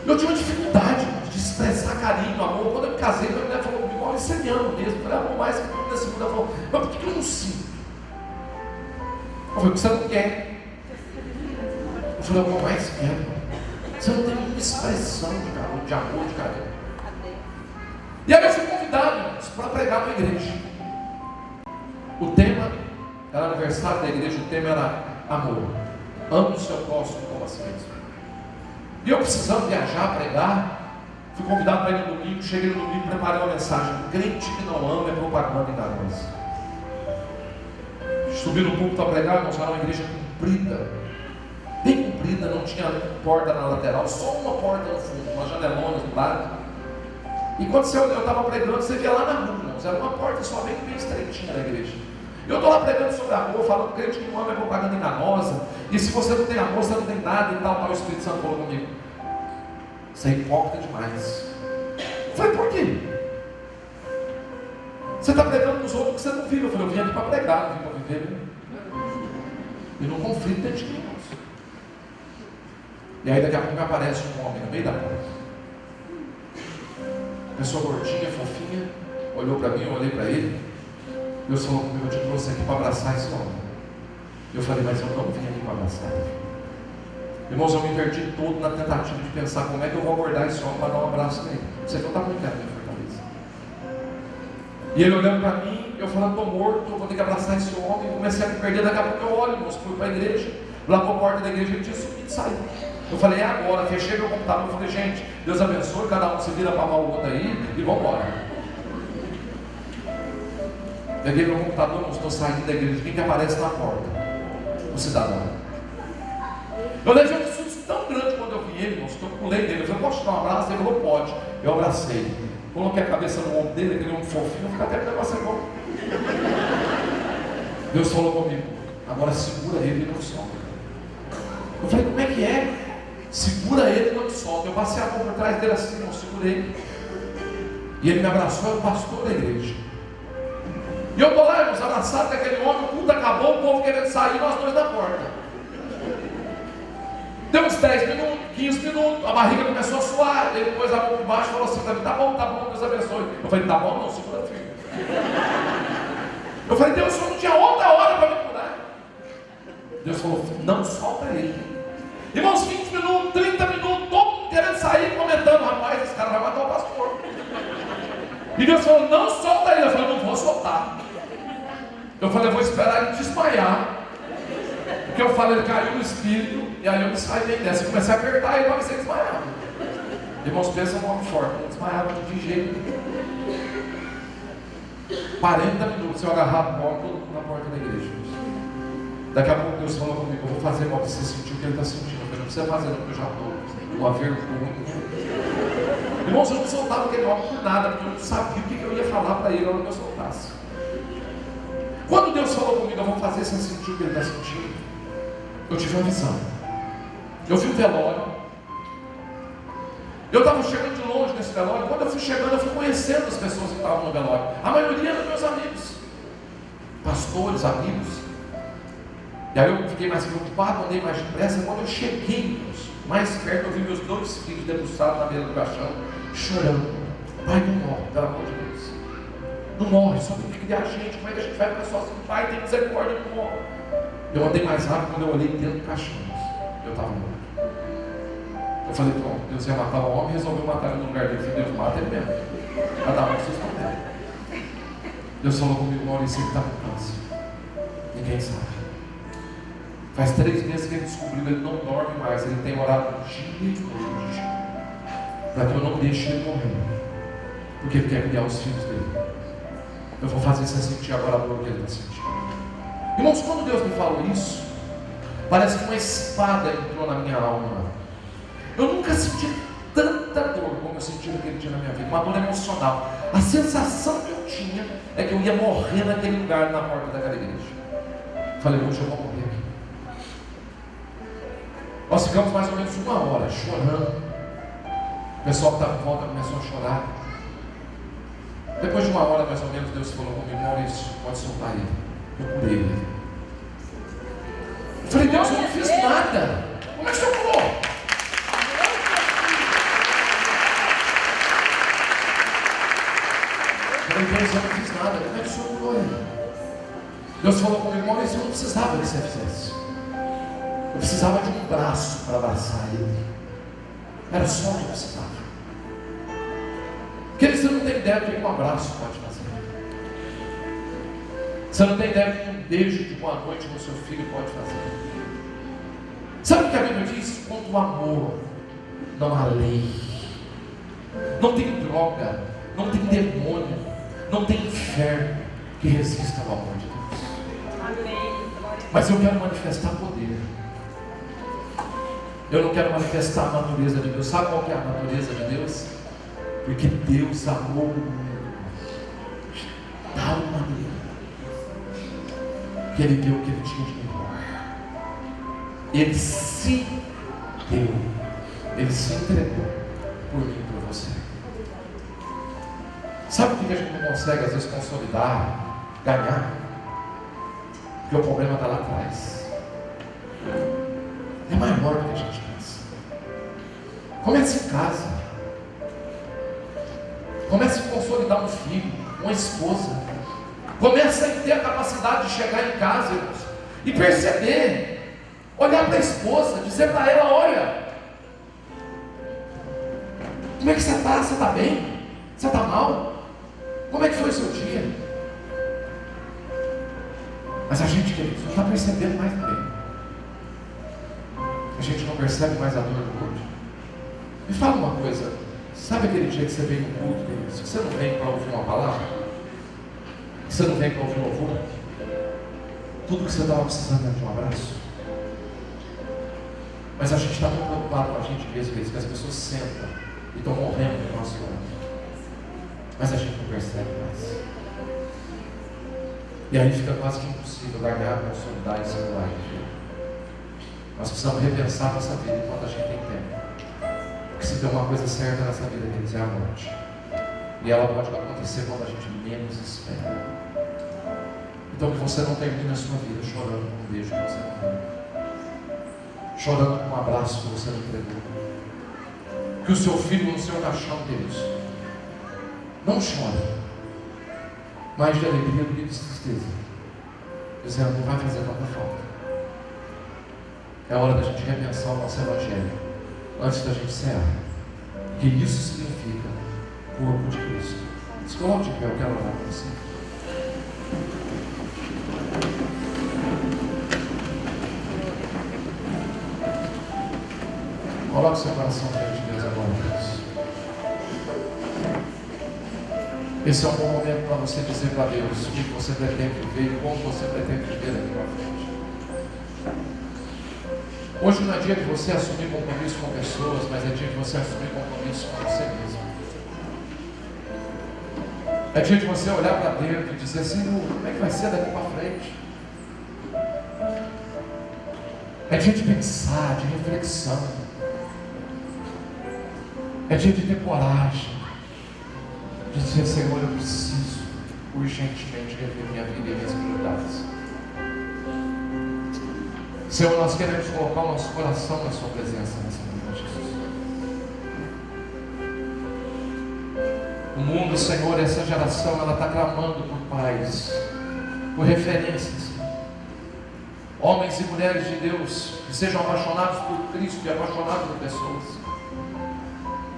B: Eu tinha uma dificuldade de expressar carinho, amor. Quando eu me casei, minha mulher falou comigo, olha, você me ama mesmo. Eu falei, amor, mais que tudo nesse mundo. Ela falou, mas por que eu não sinto? Eu falei, porque você não quer. Eu falei, amor, mais quero. Você não tem nenhuma expressão de amor, de carinho. E aí eu fui convidado para pregar na igreja. O tema era aniversário da igreja, o tema era amor. Ame o seu próximo como a si mesmo. E eu precisando viajar, pregar, fui convidado para ir no domingo, cheguei no domingo, preparei uma mensagem. Crente que não ama é propaganda enganosa. Subi no púlpito para pregar, irmãos, era uma igreja comprida, bem comprida, não tinha porta na lateral, só uma porta no fundo, umas janelonas do lado. E quando eu estava pregando, você via lá na rua, irmãos, era uma porta só bem estreitinha da igreja. Eu estou lá pregando sobre amor, falando que crente que não ama é propaganda enganosa, e se você não tem amor, você não tem nada, e tal, o Espírito Santo falou comigo, você é hipócrita demais. Eu falei, por quê? Você está pregando nos outros que você não vive. Eu falei, eu vim aqui para pregar, não vim para viver. E no conflito dentro de mim, irmãos. E aí daqui a pouco aparece um homem no meio da porta. Pessoa gordinha, fofinha, olhou para mim, eu olhei para ele. Deus falou comigo, eu te trouxe aqui para abraçar esse homem. Eu falei, mas eu não vim aqui para abraçar ele. Irmãos, eu me perdi todo na tentativa de pensar como é que eu vou abordar esse homem para dar um abraço nele. Você não está muito perto da minha fortaleza. E ele olhando para mim, eu falando, estou morto, vou ter que abraçar esse homem. Comecei a me perder, daqui a pouco eu olho, irmãos, fui para a igreja, lá para a porta da igreja, ele tinha subido e saído. Eu falei, é agora, fechei meu computador, eu falei, gente, Deus abençoe, cada um se vira para mal o outro aí e vamos embora. Peguei meu computador, não estou saindo da igreja, quem que aparece na porta? O cidadão. Eu levei um susto tão grande quando eu vi ele, irmãos, que eu pulei dele, eu falei, posso te dar um abraço? Ele falou, pode. Eu abracei. Coloquei a cabeça no ombro dele, aquele homem fofinho, eu fiquei até com o negócio bom. Deus falou comigo, agora segura ele e não solta. Eu falei, como é que é? Segura ele e não solta. Eu passei a mão por trás dele assim, eu segurei. E ele me abraçou, é o pastor da igreja. E eu estou lá, irmãos, abraçado com aquele homem, o culto acabou, o povo querendo sair, nós dois na porta. Deu uns 10 minutos, 15 minutos, a barriga começou a suar, ele pôs a mão por baixo e falou assim, tá bom, Deus abençoe. Eu falei, tá bom não, segura firme. Eu falei, Deus, só não tinha outra hora para me curar. Deus falou, não solta ele. Irmãos, 20 minutos, 30 minutos, todo mundo querendo sair, comentando, rapaz, esse cara vai matar o pastor. E Deus falou, não solta ele. Eu falei, não vou soltar. Eu falei, eu vou esperar ele desmaiar. Porque eu falei, ele caiu no espírito, e aí eu me saí bem dessa. Eu comecei a apertar ele para ver se ele desmaiava. Irmãos, pensa um homem forte, não desmaiava de jeito nenhum. 40 minutos eu agarrava o homem todo na porta da igreja. Daqui a pouco Deus falou comigo, eu vou fazer igual você sentir o que ele está sentindo. Eu falei, não precisa fazer não, porque eu já estou com a vergonha. Irmãos, eu não soltava aquele homem por nada, porque eu não sabia o que eu ia falar para ele na hora que eu soltasse. Quando Deus falou comigo, eu vou fazer sem sentir o que ele está sentindo, eu tive uma visão. Eu vi um velório, Eu estava chegando de longe nesse velório. Quando eu fui chegando, eu fui conhecendo as pessoas que estavam no velório. A maioria eram meus amigos, pastores, amigos. E aí eu fiquei mais preocupado, andei mais depressa. Quando eu cheguei mais perto, eu vi meus 2 filhos debruçados na beira do caixão, chorando. Pai, não morre, pelo amor de Deus. Não morre, só tem que criar gente. Como é que a gente vai ficar sozinho? Pai, tem misericórdia, não morre. Eu andei mais rápido quando eu olhei dentro do caixão. Eu estava morto. Eu falei, pronto, Deus ia matar o homem e resolveu matar ele no lugar dele. Deus mata ele mesmo. Cada um se esconder. Deus falou comigo, Maurício, ele está com câncer. Ninguém sabe. Faz 3 meses que ele descobriu, ele não dorme mais. Ele tem orado dia e noite para que eu não deixe ele morrer. Porque ele quer criar os filhos dele. Eu vou fazer você sentir agora a dor que ele está sentindo. Irmãos, quando Deus me falou isso, parece que uma espada entrou na minha alma. Eu nunca senti tanta dor como eu senti naquele dia na minha vida, uma dor emocional. A sensação que eu tinha é que eu ia morrer naquele lugar, na porta daquela igreja. Falei, hoje eu vou morrer aqui. Nós ficamos mais ou menos 1 hora chorando. O pessoal que estava em volta começou a chorar. Depois de 1 hora mais ou menos, Deus falou comigo, Maurício, pode soltar ele. Eu curei ele. Eu falei, Deus, eu não fiz nada. Como é que o senhor curou? Deus, eu não fiz nada, como é que o senhor curou ele? Deus falou comigo, Maurício, eu não precisava que você fizesse. Eu precisava de um braço para abraçar ele. Era só o que eu precisava. Porque você não tem ideia do que um abraço pode fazer. Você não tem ideia do que um beijo de boa noite no seu filho pode fazer. Sabe o que a Bíblia diz? Quanto o amor, não há lei. Não tem droga, não tem demônio, não tem inferno que resista ao amor de Deus.
C: Amém.
B: Mas eu quero manifestar poder. Eu não quero manifestar a natureza de Deus. Sabe qual que é a natureza de Deus? Porque Deus amou o mundo de tal maneira que Ele deu o que Ele tinha de melhor. Ele se deu, Ele se entregou por mim e por você. Sabe por que a gente não consegue às vezes consolidar, ganhar? Porque o problema está lá atrás. É maior do que a gente pensa. Comece em casa. Comece a consolidar um filho, uma esposa. Comece a ter a capacidade de chegar em casa, irmãos, e perceber, olhar para a esposa, dizer para ela, olha, como é que você está? Você está bem? Você está mal? Como é que foi o seu dia? Mas a gente, queridos, não está percebendo mais ninguém. A gente não percebe mais a dor do outro. Me fala uma coisa, sabe aquele dia que você veio no culto, queridos, que você não vem para ouvir uma palavra? Que você não vem para ouvir um louvor? Tudo que você estava precisando era de um abraço. Mas a gente está muito preocupado com a gente mesmo, queridos, que as pessoas sentam e estão morrendo do nosso lado. Mas a gente não percebe mais. E aí fica quase que impossível ganhar, consolidar e circular. Nós precisamos repensar nossa vida enquanto a gente tem tempo. Porque se tem uma coisa certa nessa vida, queridos, é a morte. E ela pode acontecer quando a gente menos espera. Então que você não termine a sua vida chorando com um beijo que você não deu, chorando com um abraço que você não entregou. Que o seu filho no seu caixão, queridos, não chore mais de alegria do que de tristeza, dizendo, não vai fazer tanta falta. É hora da gente repensar o nosso evangelho antes da gente cear. Que isso significa o corpo de Cristo. Se coloque de pé, eu quero orar com você. Coloque seu coração diante de Deus agora, Deus. Esse é um bom momento para você dizer para Deus o que você pretende viver e como você pretende viver daqui para frente. Hoje não é dia de você assumir compromisso com pessoas, mas é dia de você assumir compromisso com você mesmo. É dia de você olhar para dentro e dizer, Senhor, como é que vai ser daqui para frente? É dia de pensar, de reflexão. É dia de ter coragem, de dizer: Senhor, eu preciso urgentemente rever minha vida e minhas prioridades. Senhor, nós queremos colocar o nosso coração na sua presença nessa manhã, Jesus. O mundo, Senhor, essa geração, ela está clamando por pais, por referências, homens e mulheres de Deus que sejam apaixonados por Cristo e apaixonados por pessoas.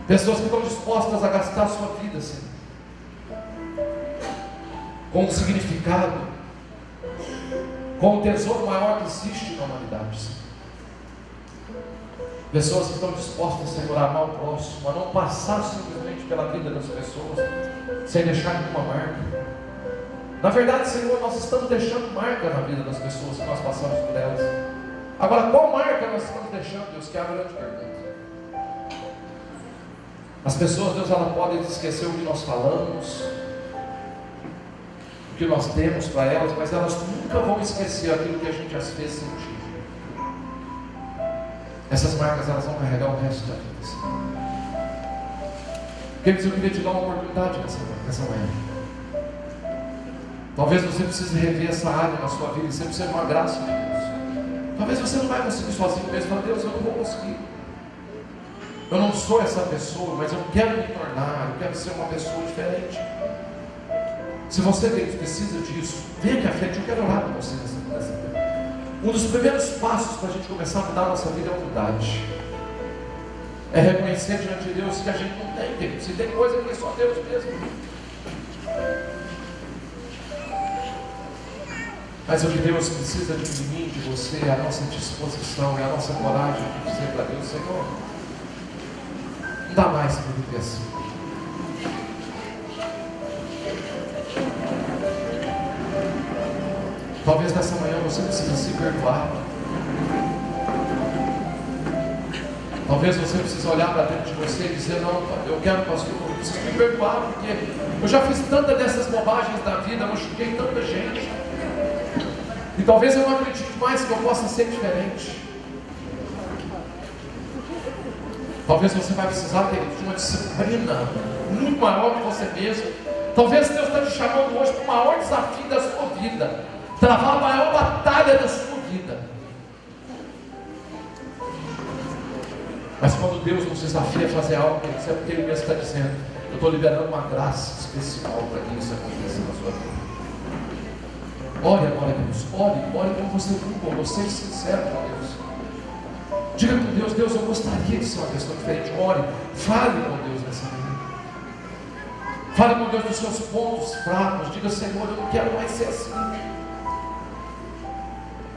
B: Pessoas que estão dispostas a gastar a sua vida, Senhor, com um significado, com o tesouro maior que existe na humanidade, Senhor. Pessoas que estão dispostas, Senhor, a amar o próximo, a não passar simplesmente pela vida das pessoas sem deixar nenhuma marca. Na verdade, Senhor, nós estamos deixando marca na vida das pessoas que nós passamos por elas. Agora, qual marca nós estamos deixando, Deus? Que é a grande pergunta. As pessoas, Deus, elas podem esquecer o que nós falamos, o que nós temos para elas, mas elas nunca vão esquecer aquilo que a gente as fez sentir. Essas marcas, elas vão carregar o resto da vida, Senhor. Queridos, eu queria te dar uma oportunidade nessa manhã. Talvez você precise rever essa área na sua vida, e você precisa de uma graça de Deus. Talvez você não vai conseguir sozinho mesmo. Fala: Deus, eu não vou conseguir. Eu não sou essa pessoa, mas eu quero me tornar, eu quero ser uma pessoa diferente. Se você precisa disso, venha aqui à frente, eu quero orar com você nessa manhã. Um dos primeiros passos para a gente começar a mudar a nossa vida é a humildade. É reconhecer diante de Deus que a gente não tem, querido. Se tem coisa que é só Deus mesmo. Mas o que Deus precisa de mim, de você, é a nossa disposição, é a nossa coragem de dizer para Deus: Senhor, não dá mais para viver assim. Talvez nessa manhã você precise se perdoar. Talvez você precise olhar para dentro de você e dizer: não, eu quero, pastor, eu preciso me perdoar, porque eu já fiz tantas dessas bobagens da vida, eu machuquei tanta gente. E talvez eu não acredite mais que eu possa ser diferente. Talvez você vai precisar de uma disciplina muito maior que você mesmo. Talvez Deus está te chamando hoje para o maior desafio da sua vida, travar a maior batalha da sua vida. Mas quando Deus nos desafia a fazer algo, é porque Ele mesmo está dizendo: eu estou liberando uma graça especial para que isso aconteça na sua vida. Ore agora, Deus. Ore como você for, você sincero com Deus. Diga com Deus: Deus, eu gostaria de ser uma pessoa diferente. Ore, fale com Deus nessa manhã. Fale com Deus dos seus pontos fracos. Diga: Senhor, eu não quero mais ser assim.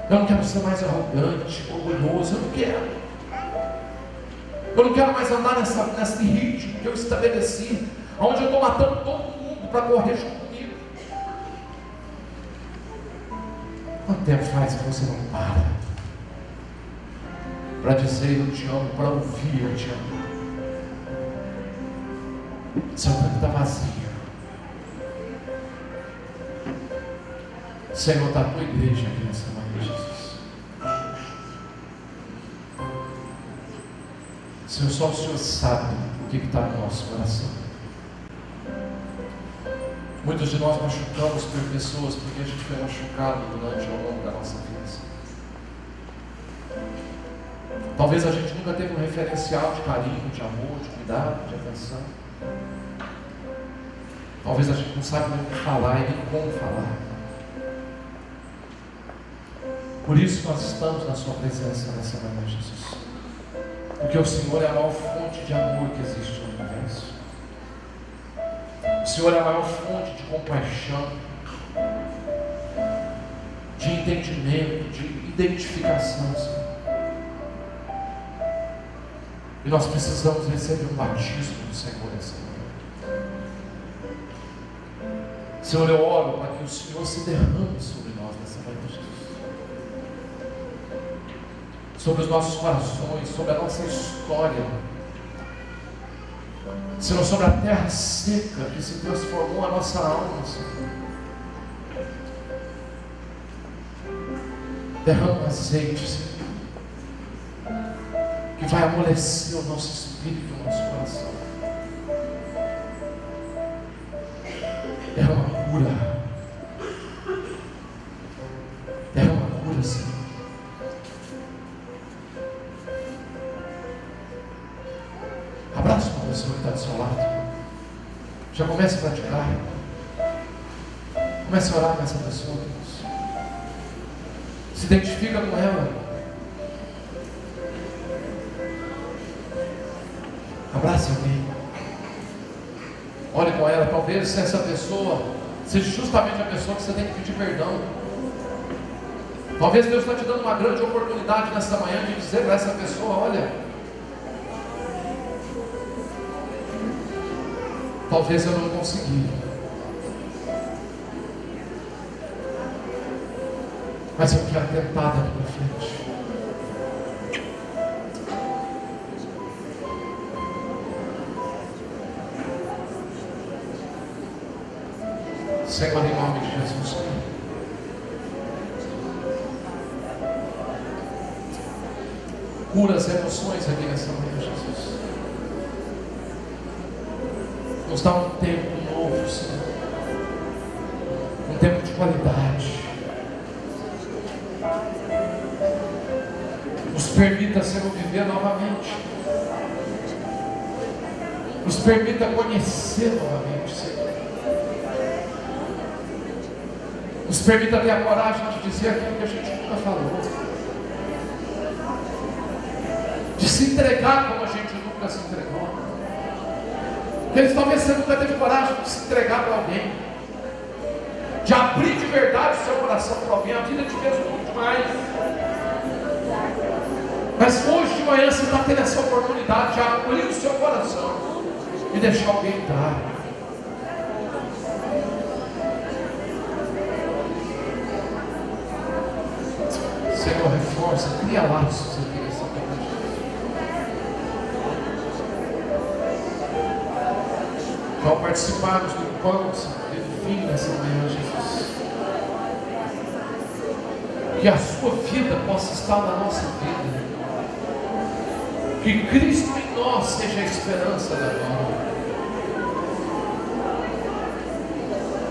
B: Eu não quero ser mais arrogante, orgulhoso. Eu não quero. Eu não quero mais andar nesse ritmo que eu estabeleci, onde eu estou matando todo mundo para correr junto comigo. Quanto tempo faz que você não para dizer eu te amo, para ouvir eu te amo? Seu tempo está vazio. Senhor, está a tua igreja aqui nessa manhã, Jesus. Senhor, só o Senhor sabe o que está no nosso coração. Muitos de nós machucamos por pessoas porque a gente foi machucado durante ao longo da nossa vida. Talvez a gente nunca teve um referencial de carinho, de amor, de cuidado, de atenção. Talvez a gente não sabe nem o que falar e nem como falar. Por isso nós estamos na sua presença nessa manhã, Jesus. Porque o Senhor é a maior fonte de amor que existe no universo. O Senhor é a maior fonte de compaixão, de entendimento, de identificação, Senhor. E nós precisamos receber um batismo do Senhor nessa manhã. Senhor, eu oro para que o Senhor se derrame sobre nós nessa manhã, Jesus. Sobre os nossos corações, sobre a nossa história. Senhor, sobre a terra seca que se transformou a nossa alma, Senhor. Derrama um azeite, Senhor, que vai amolecer o nosso espírito, o nosso coração. cura. Derrama cura, Senhor. Abraça uma pessoa que está do seu lado. Já comece a praticar. Comece a orar com essa pessoa, Deus. Se identifica com ela. Abrace alguém. Ore com ela. Talvez essa pessoa seja justamente a pessoa que você tem que pedir perdão. Talvez Deus está te dando uma grande oportunidade nesta manhã de dizer para essa pessoa: olha, talvez eu não consegui, mas eu quero tentar daqui para frente. Senhor, em nome de Jesus, cura as emoções aqui nessa manhã, Jesus. Nos dá um tempo novo, Senhor. Um tempo de qualidade. Nos permita, Senhor, viver novamente. Nos permita conhecer novamente, Senhor. Nos permita ter a coragem de dizer aquilo que a gente nunca falou. De se entregar como a gente nunca se entregou. Porque talvez você nunca teve coragem de se entregar para alguém. De abrir de verdade o seu coração para alguém. A vida te fez muito demais. Mas hoje de manhã você está tendo essa oportunidade de abrir o seu coração e deixar alguém entrar. Senhor, reforça, cria laços aqui nessa noite. Ao participarmos do pão, Senhor, do fim nessa manhã, Jesus, que a sua vida possa estar na nossa vida, que Cristo em nós seja a esperança da glória.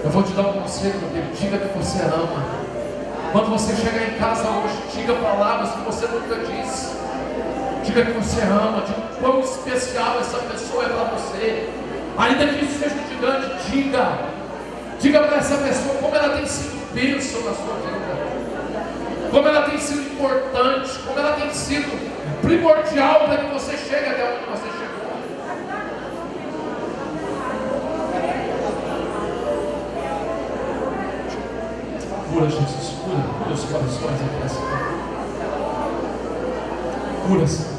B: Eu vou te dar um conselho, meu Deus, diga que você ama. Quando você chegar em casa hoje, diga palavras que você nunca disse. Diga que você ama, diga o quão especial essa pessoa é para você. Ainda que isso seja gigante, diga para essa pessoa como ela tem sido bênção na sua vida, como ela tem sido importante, como ela tem sido primordial para que você chegue até onde você chegou. Cura, Jesus, cura os corações aqui nessa manhã. Cura, Senhor.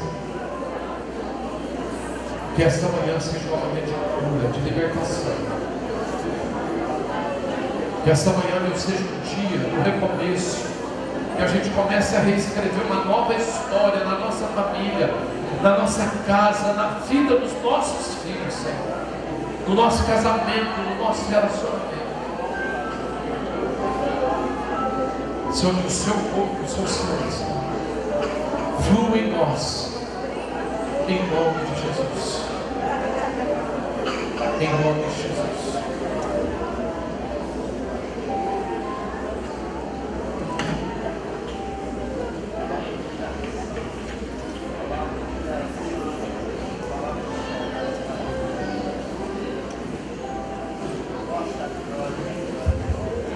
B: Que esta manhã seja uma manhã de cura, de libertação. Que esta manhã, Deus, seja um dia do recomeço. Que a gente comece a reescrever uma nova história na nossa família, na nossa casa, na vida dos nossos filhos, Senhor. No nosso casamento, no nosso relacionamento. Senhor, que o seu corpo, o seu sangue, Senhor, flua em nós, em nome de Jesus. Em nome de Jesus.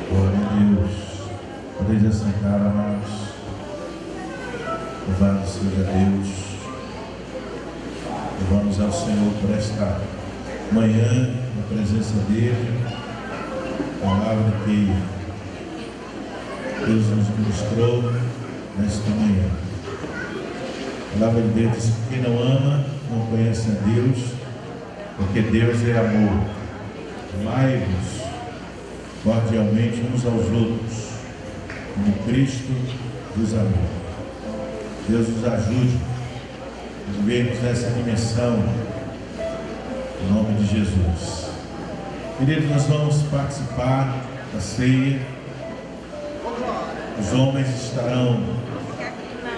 D: Glória a Deus. Podeis assentar, amados. Louvado seja Deus. Louvamos ao Senhor por esta manhã, na presença dEle, palavra que Deus nos mostrou nesta manhã. A palavra de Deus diz que quem não ama não conhece a Deus, porque Deus é amor. Amai-vos cordialmente uns aos outros, como Cristo vos amou. Deus nos ajude a vivermos nessa dimensão, em nome de Jesus. Queridos, nós vamos participar da ceia. Os homens estarão,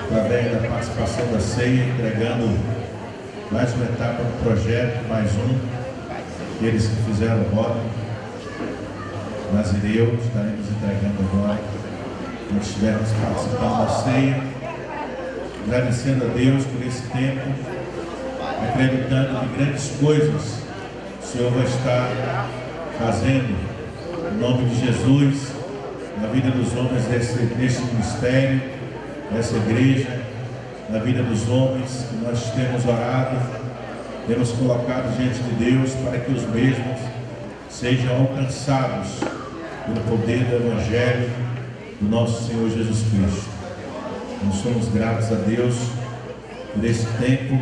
D: através da participação da ceia, entregando mais uma etapa do projeto, mais um. Aqueles que fizeram o voto, Nazireu, estaremos entregando agora, quando estivermos participando da ceia, agradecendo a Deus por esse tempo, acreditando que grandes coisas o Senhor vai estar fazendo, em nome de Jesus, na vida dos homens desse ministério, dessa igreja, na vida dos homens que nós temos orado, temos colocado diante de Deus para que os mesmos sejam alcançados pelo poder do Evangelho do nosso Senhor Jesus Cristo. Nós somos gratos a Deus por esse tempo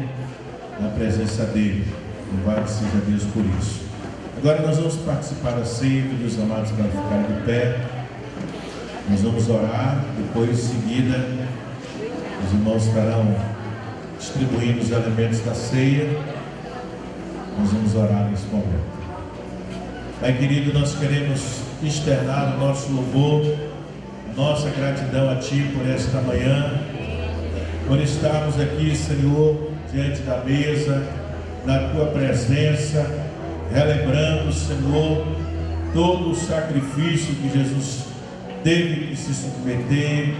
D: na presença dEle. Louvado seja Deus por isso. Agora nós vamos participar da ceia, dos amados para ficarem de pé. Nós vamos orar, depois em seguida os irmãos estarão distribuindo os elementos da ceia. Nós vamos orar nesse momento. Pai querido, nós queremos externar o nosso louvor, nossa gratidão a Ti por esta manhã, por estarmos aqui, Senhor, diante da mesa, na Tua presença, relembrando, Senhor, todo o sacrifício que Jesus teve que se submeter,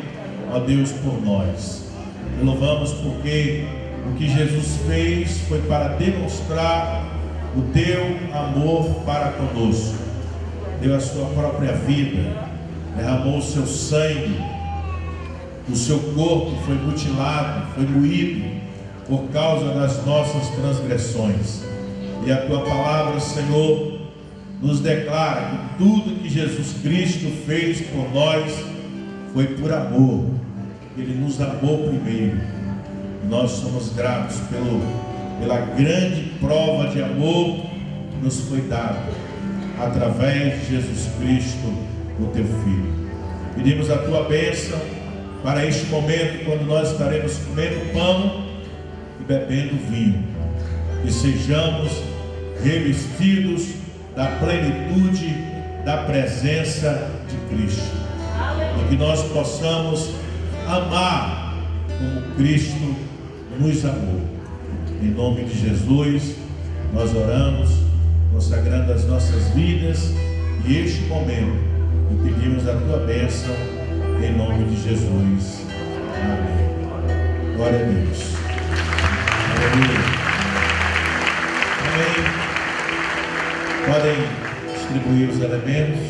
D: ó Deus, por nós. E louvamos porque o que Jesus fez foi para demonstrar o Teu amor para conosco. Deu a Sua própria vida, derramou o Seu sangue, o Seu corpo foi mutilado, foi moído por causa das nossas transgressões. E a Tua palavra, Senhor, nos declara que tudo que Jesus Cristo fez por nós foi por amor. Ele nos amou primeiro. Nós somos gratos pela grande prova de amor que nos foi dada através de Jesus Cristo, o Teu Filho. Pedimos a Tua bênção para este momento, quando nós estaremos comendo pão e bebendo vinho, e sejamos revestidos da plenitude da presença de Cristo, e que nós possamos amar como Cristo nos amou. Em nome de Jesus, nós oramos, consagrando as nossas vidas e este momento, e pedimos a Tua bênção em nome de Jesus. Amém. Glória a Deus. Aleluia. Amém. Podem distribuir os elementos.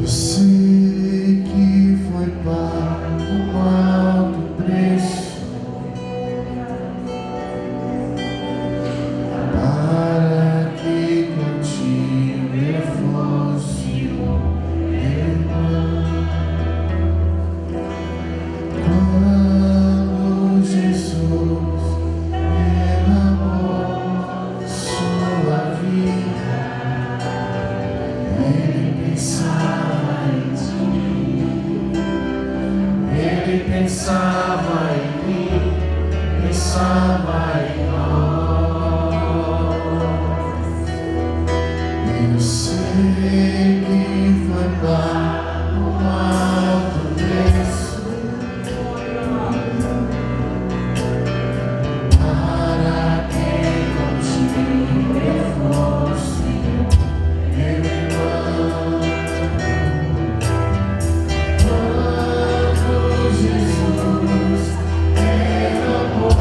E: Você que foi pago um alto preço para que contigo eu fosse irmão. Quando Jesus derramou sua vida, Ele pensava em mim, pensava em nós. Eu sei que foi pago um alto preço para que contigo eu fosse meu irmão. Jesus derramou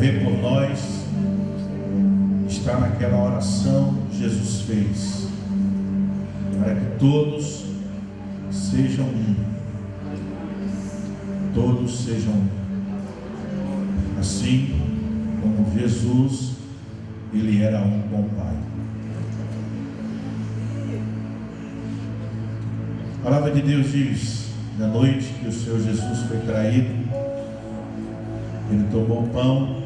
D: morrer por nós, está naquela oração que Jesus fez, para que todos sejam um. todos sejam assim como Jesus, ele era um com o Pai. A palavra de Deus diz, na noite que o Senhor Jesus foi traído, ele tomou o pão,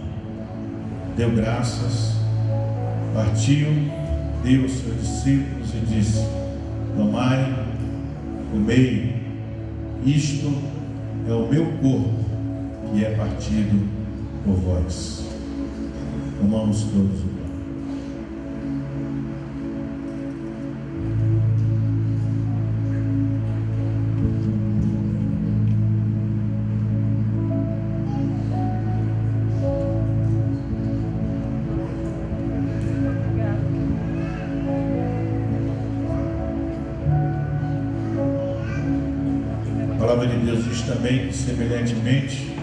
D: deu graças, partiu, deu aos seus discípulos e disse: tomai, comei, isto é o meu corpo que é partido por vós. Tomamos todos o pão. A palavra de Deus diz também que, semelhantemente,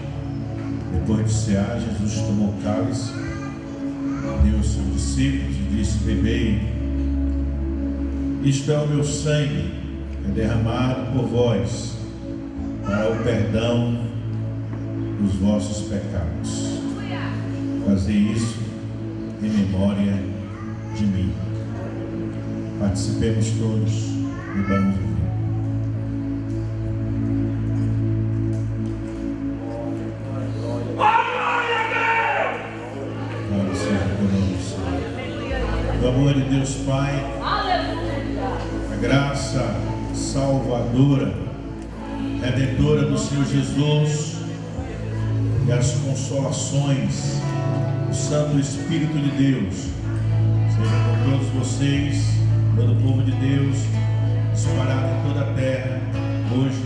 D: depois de cear, Jesus tomou o cálice, deu aos seus discípulos e disse: bebei, isto é o meu sangue, que é derramado por vós, para o perdão dos vossos pecados. Fazei isso em memória de mim. Participemos todos e vamos ouvir. O amor de Deus Pai, a graça salvadora, redentora do Senhor Jesus e as consolações do Santo Espírito de Deus seja com todos vocês, todo o povo de Deus, espalhado em toda a terra, hoje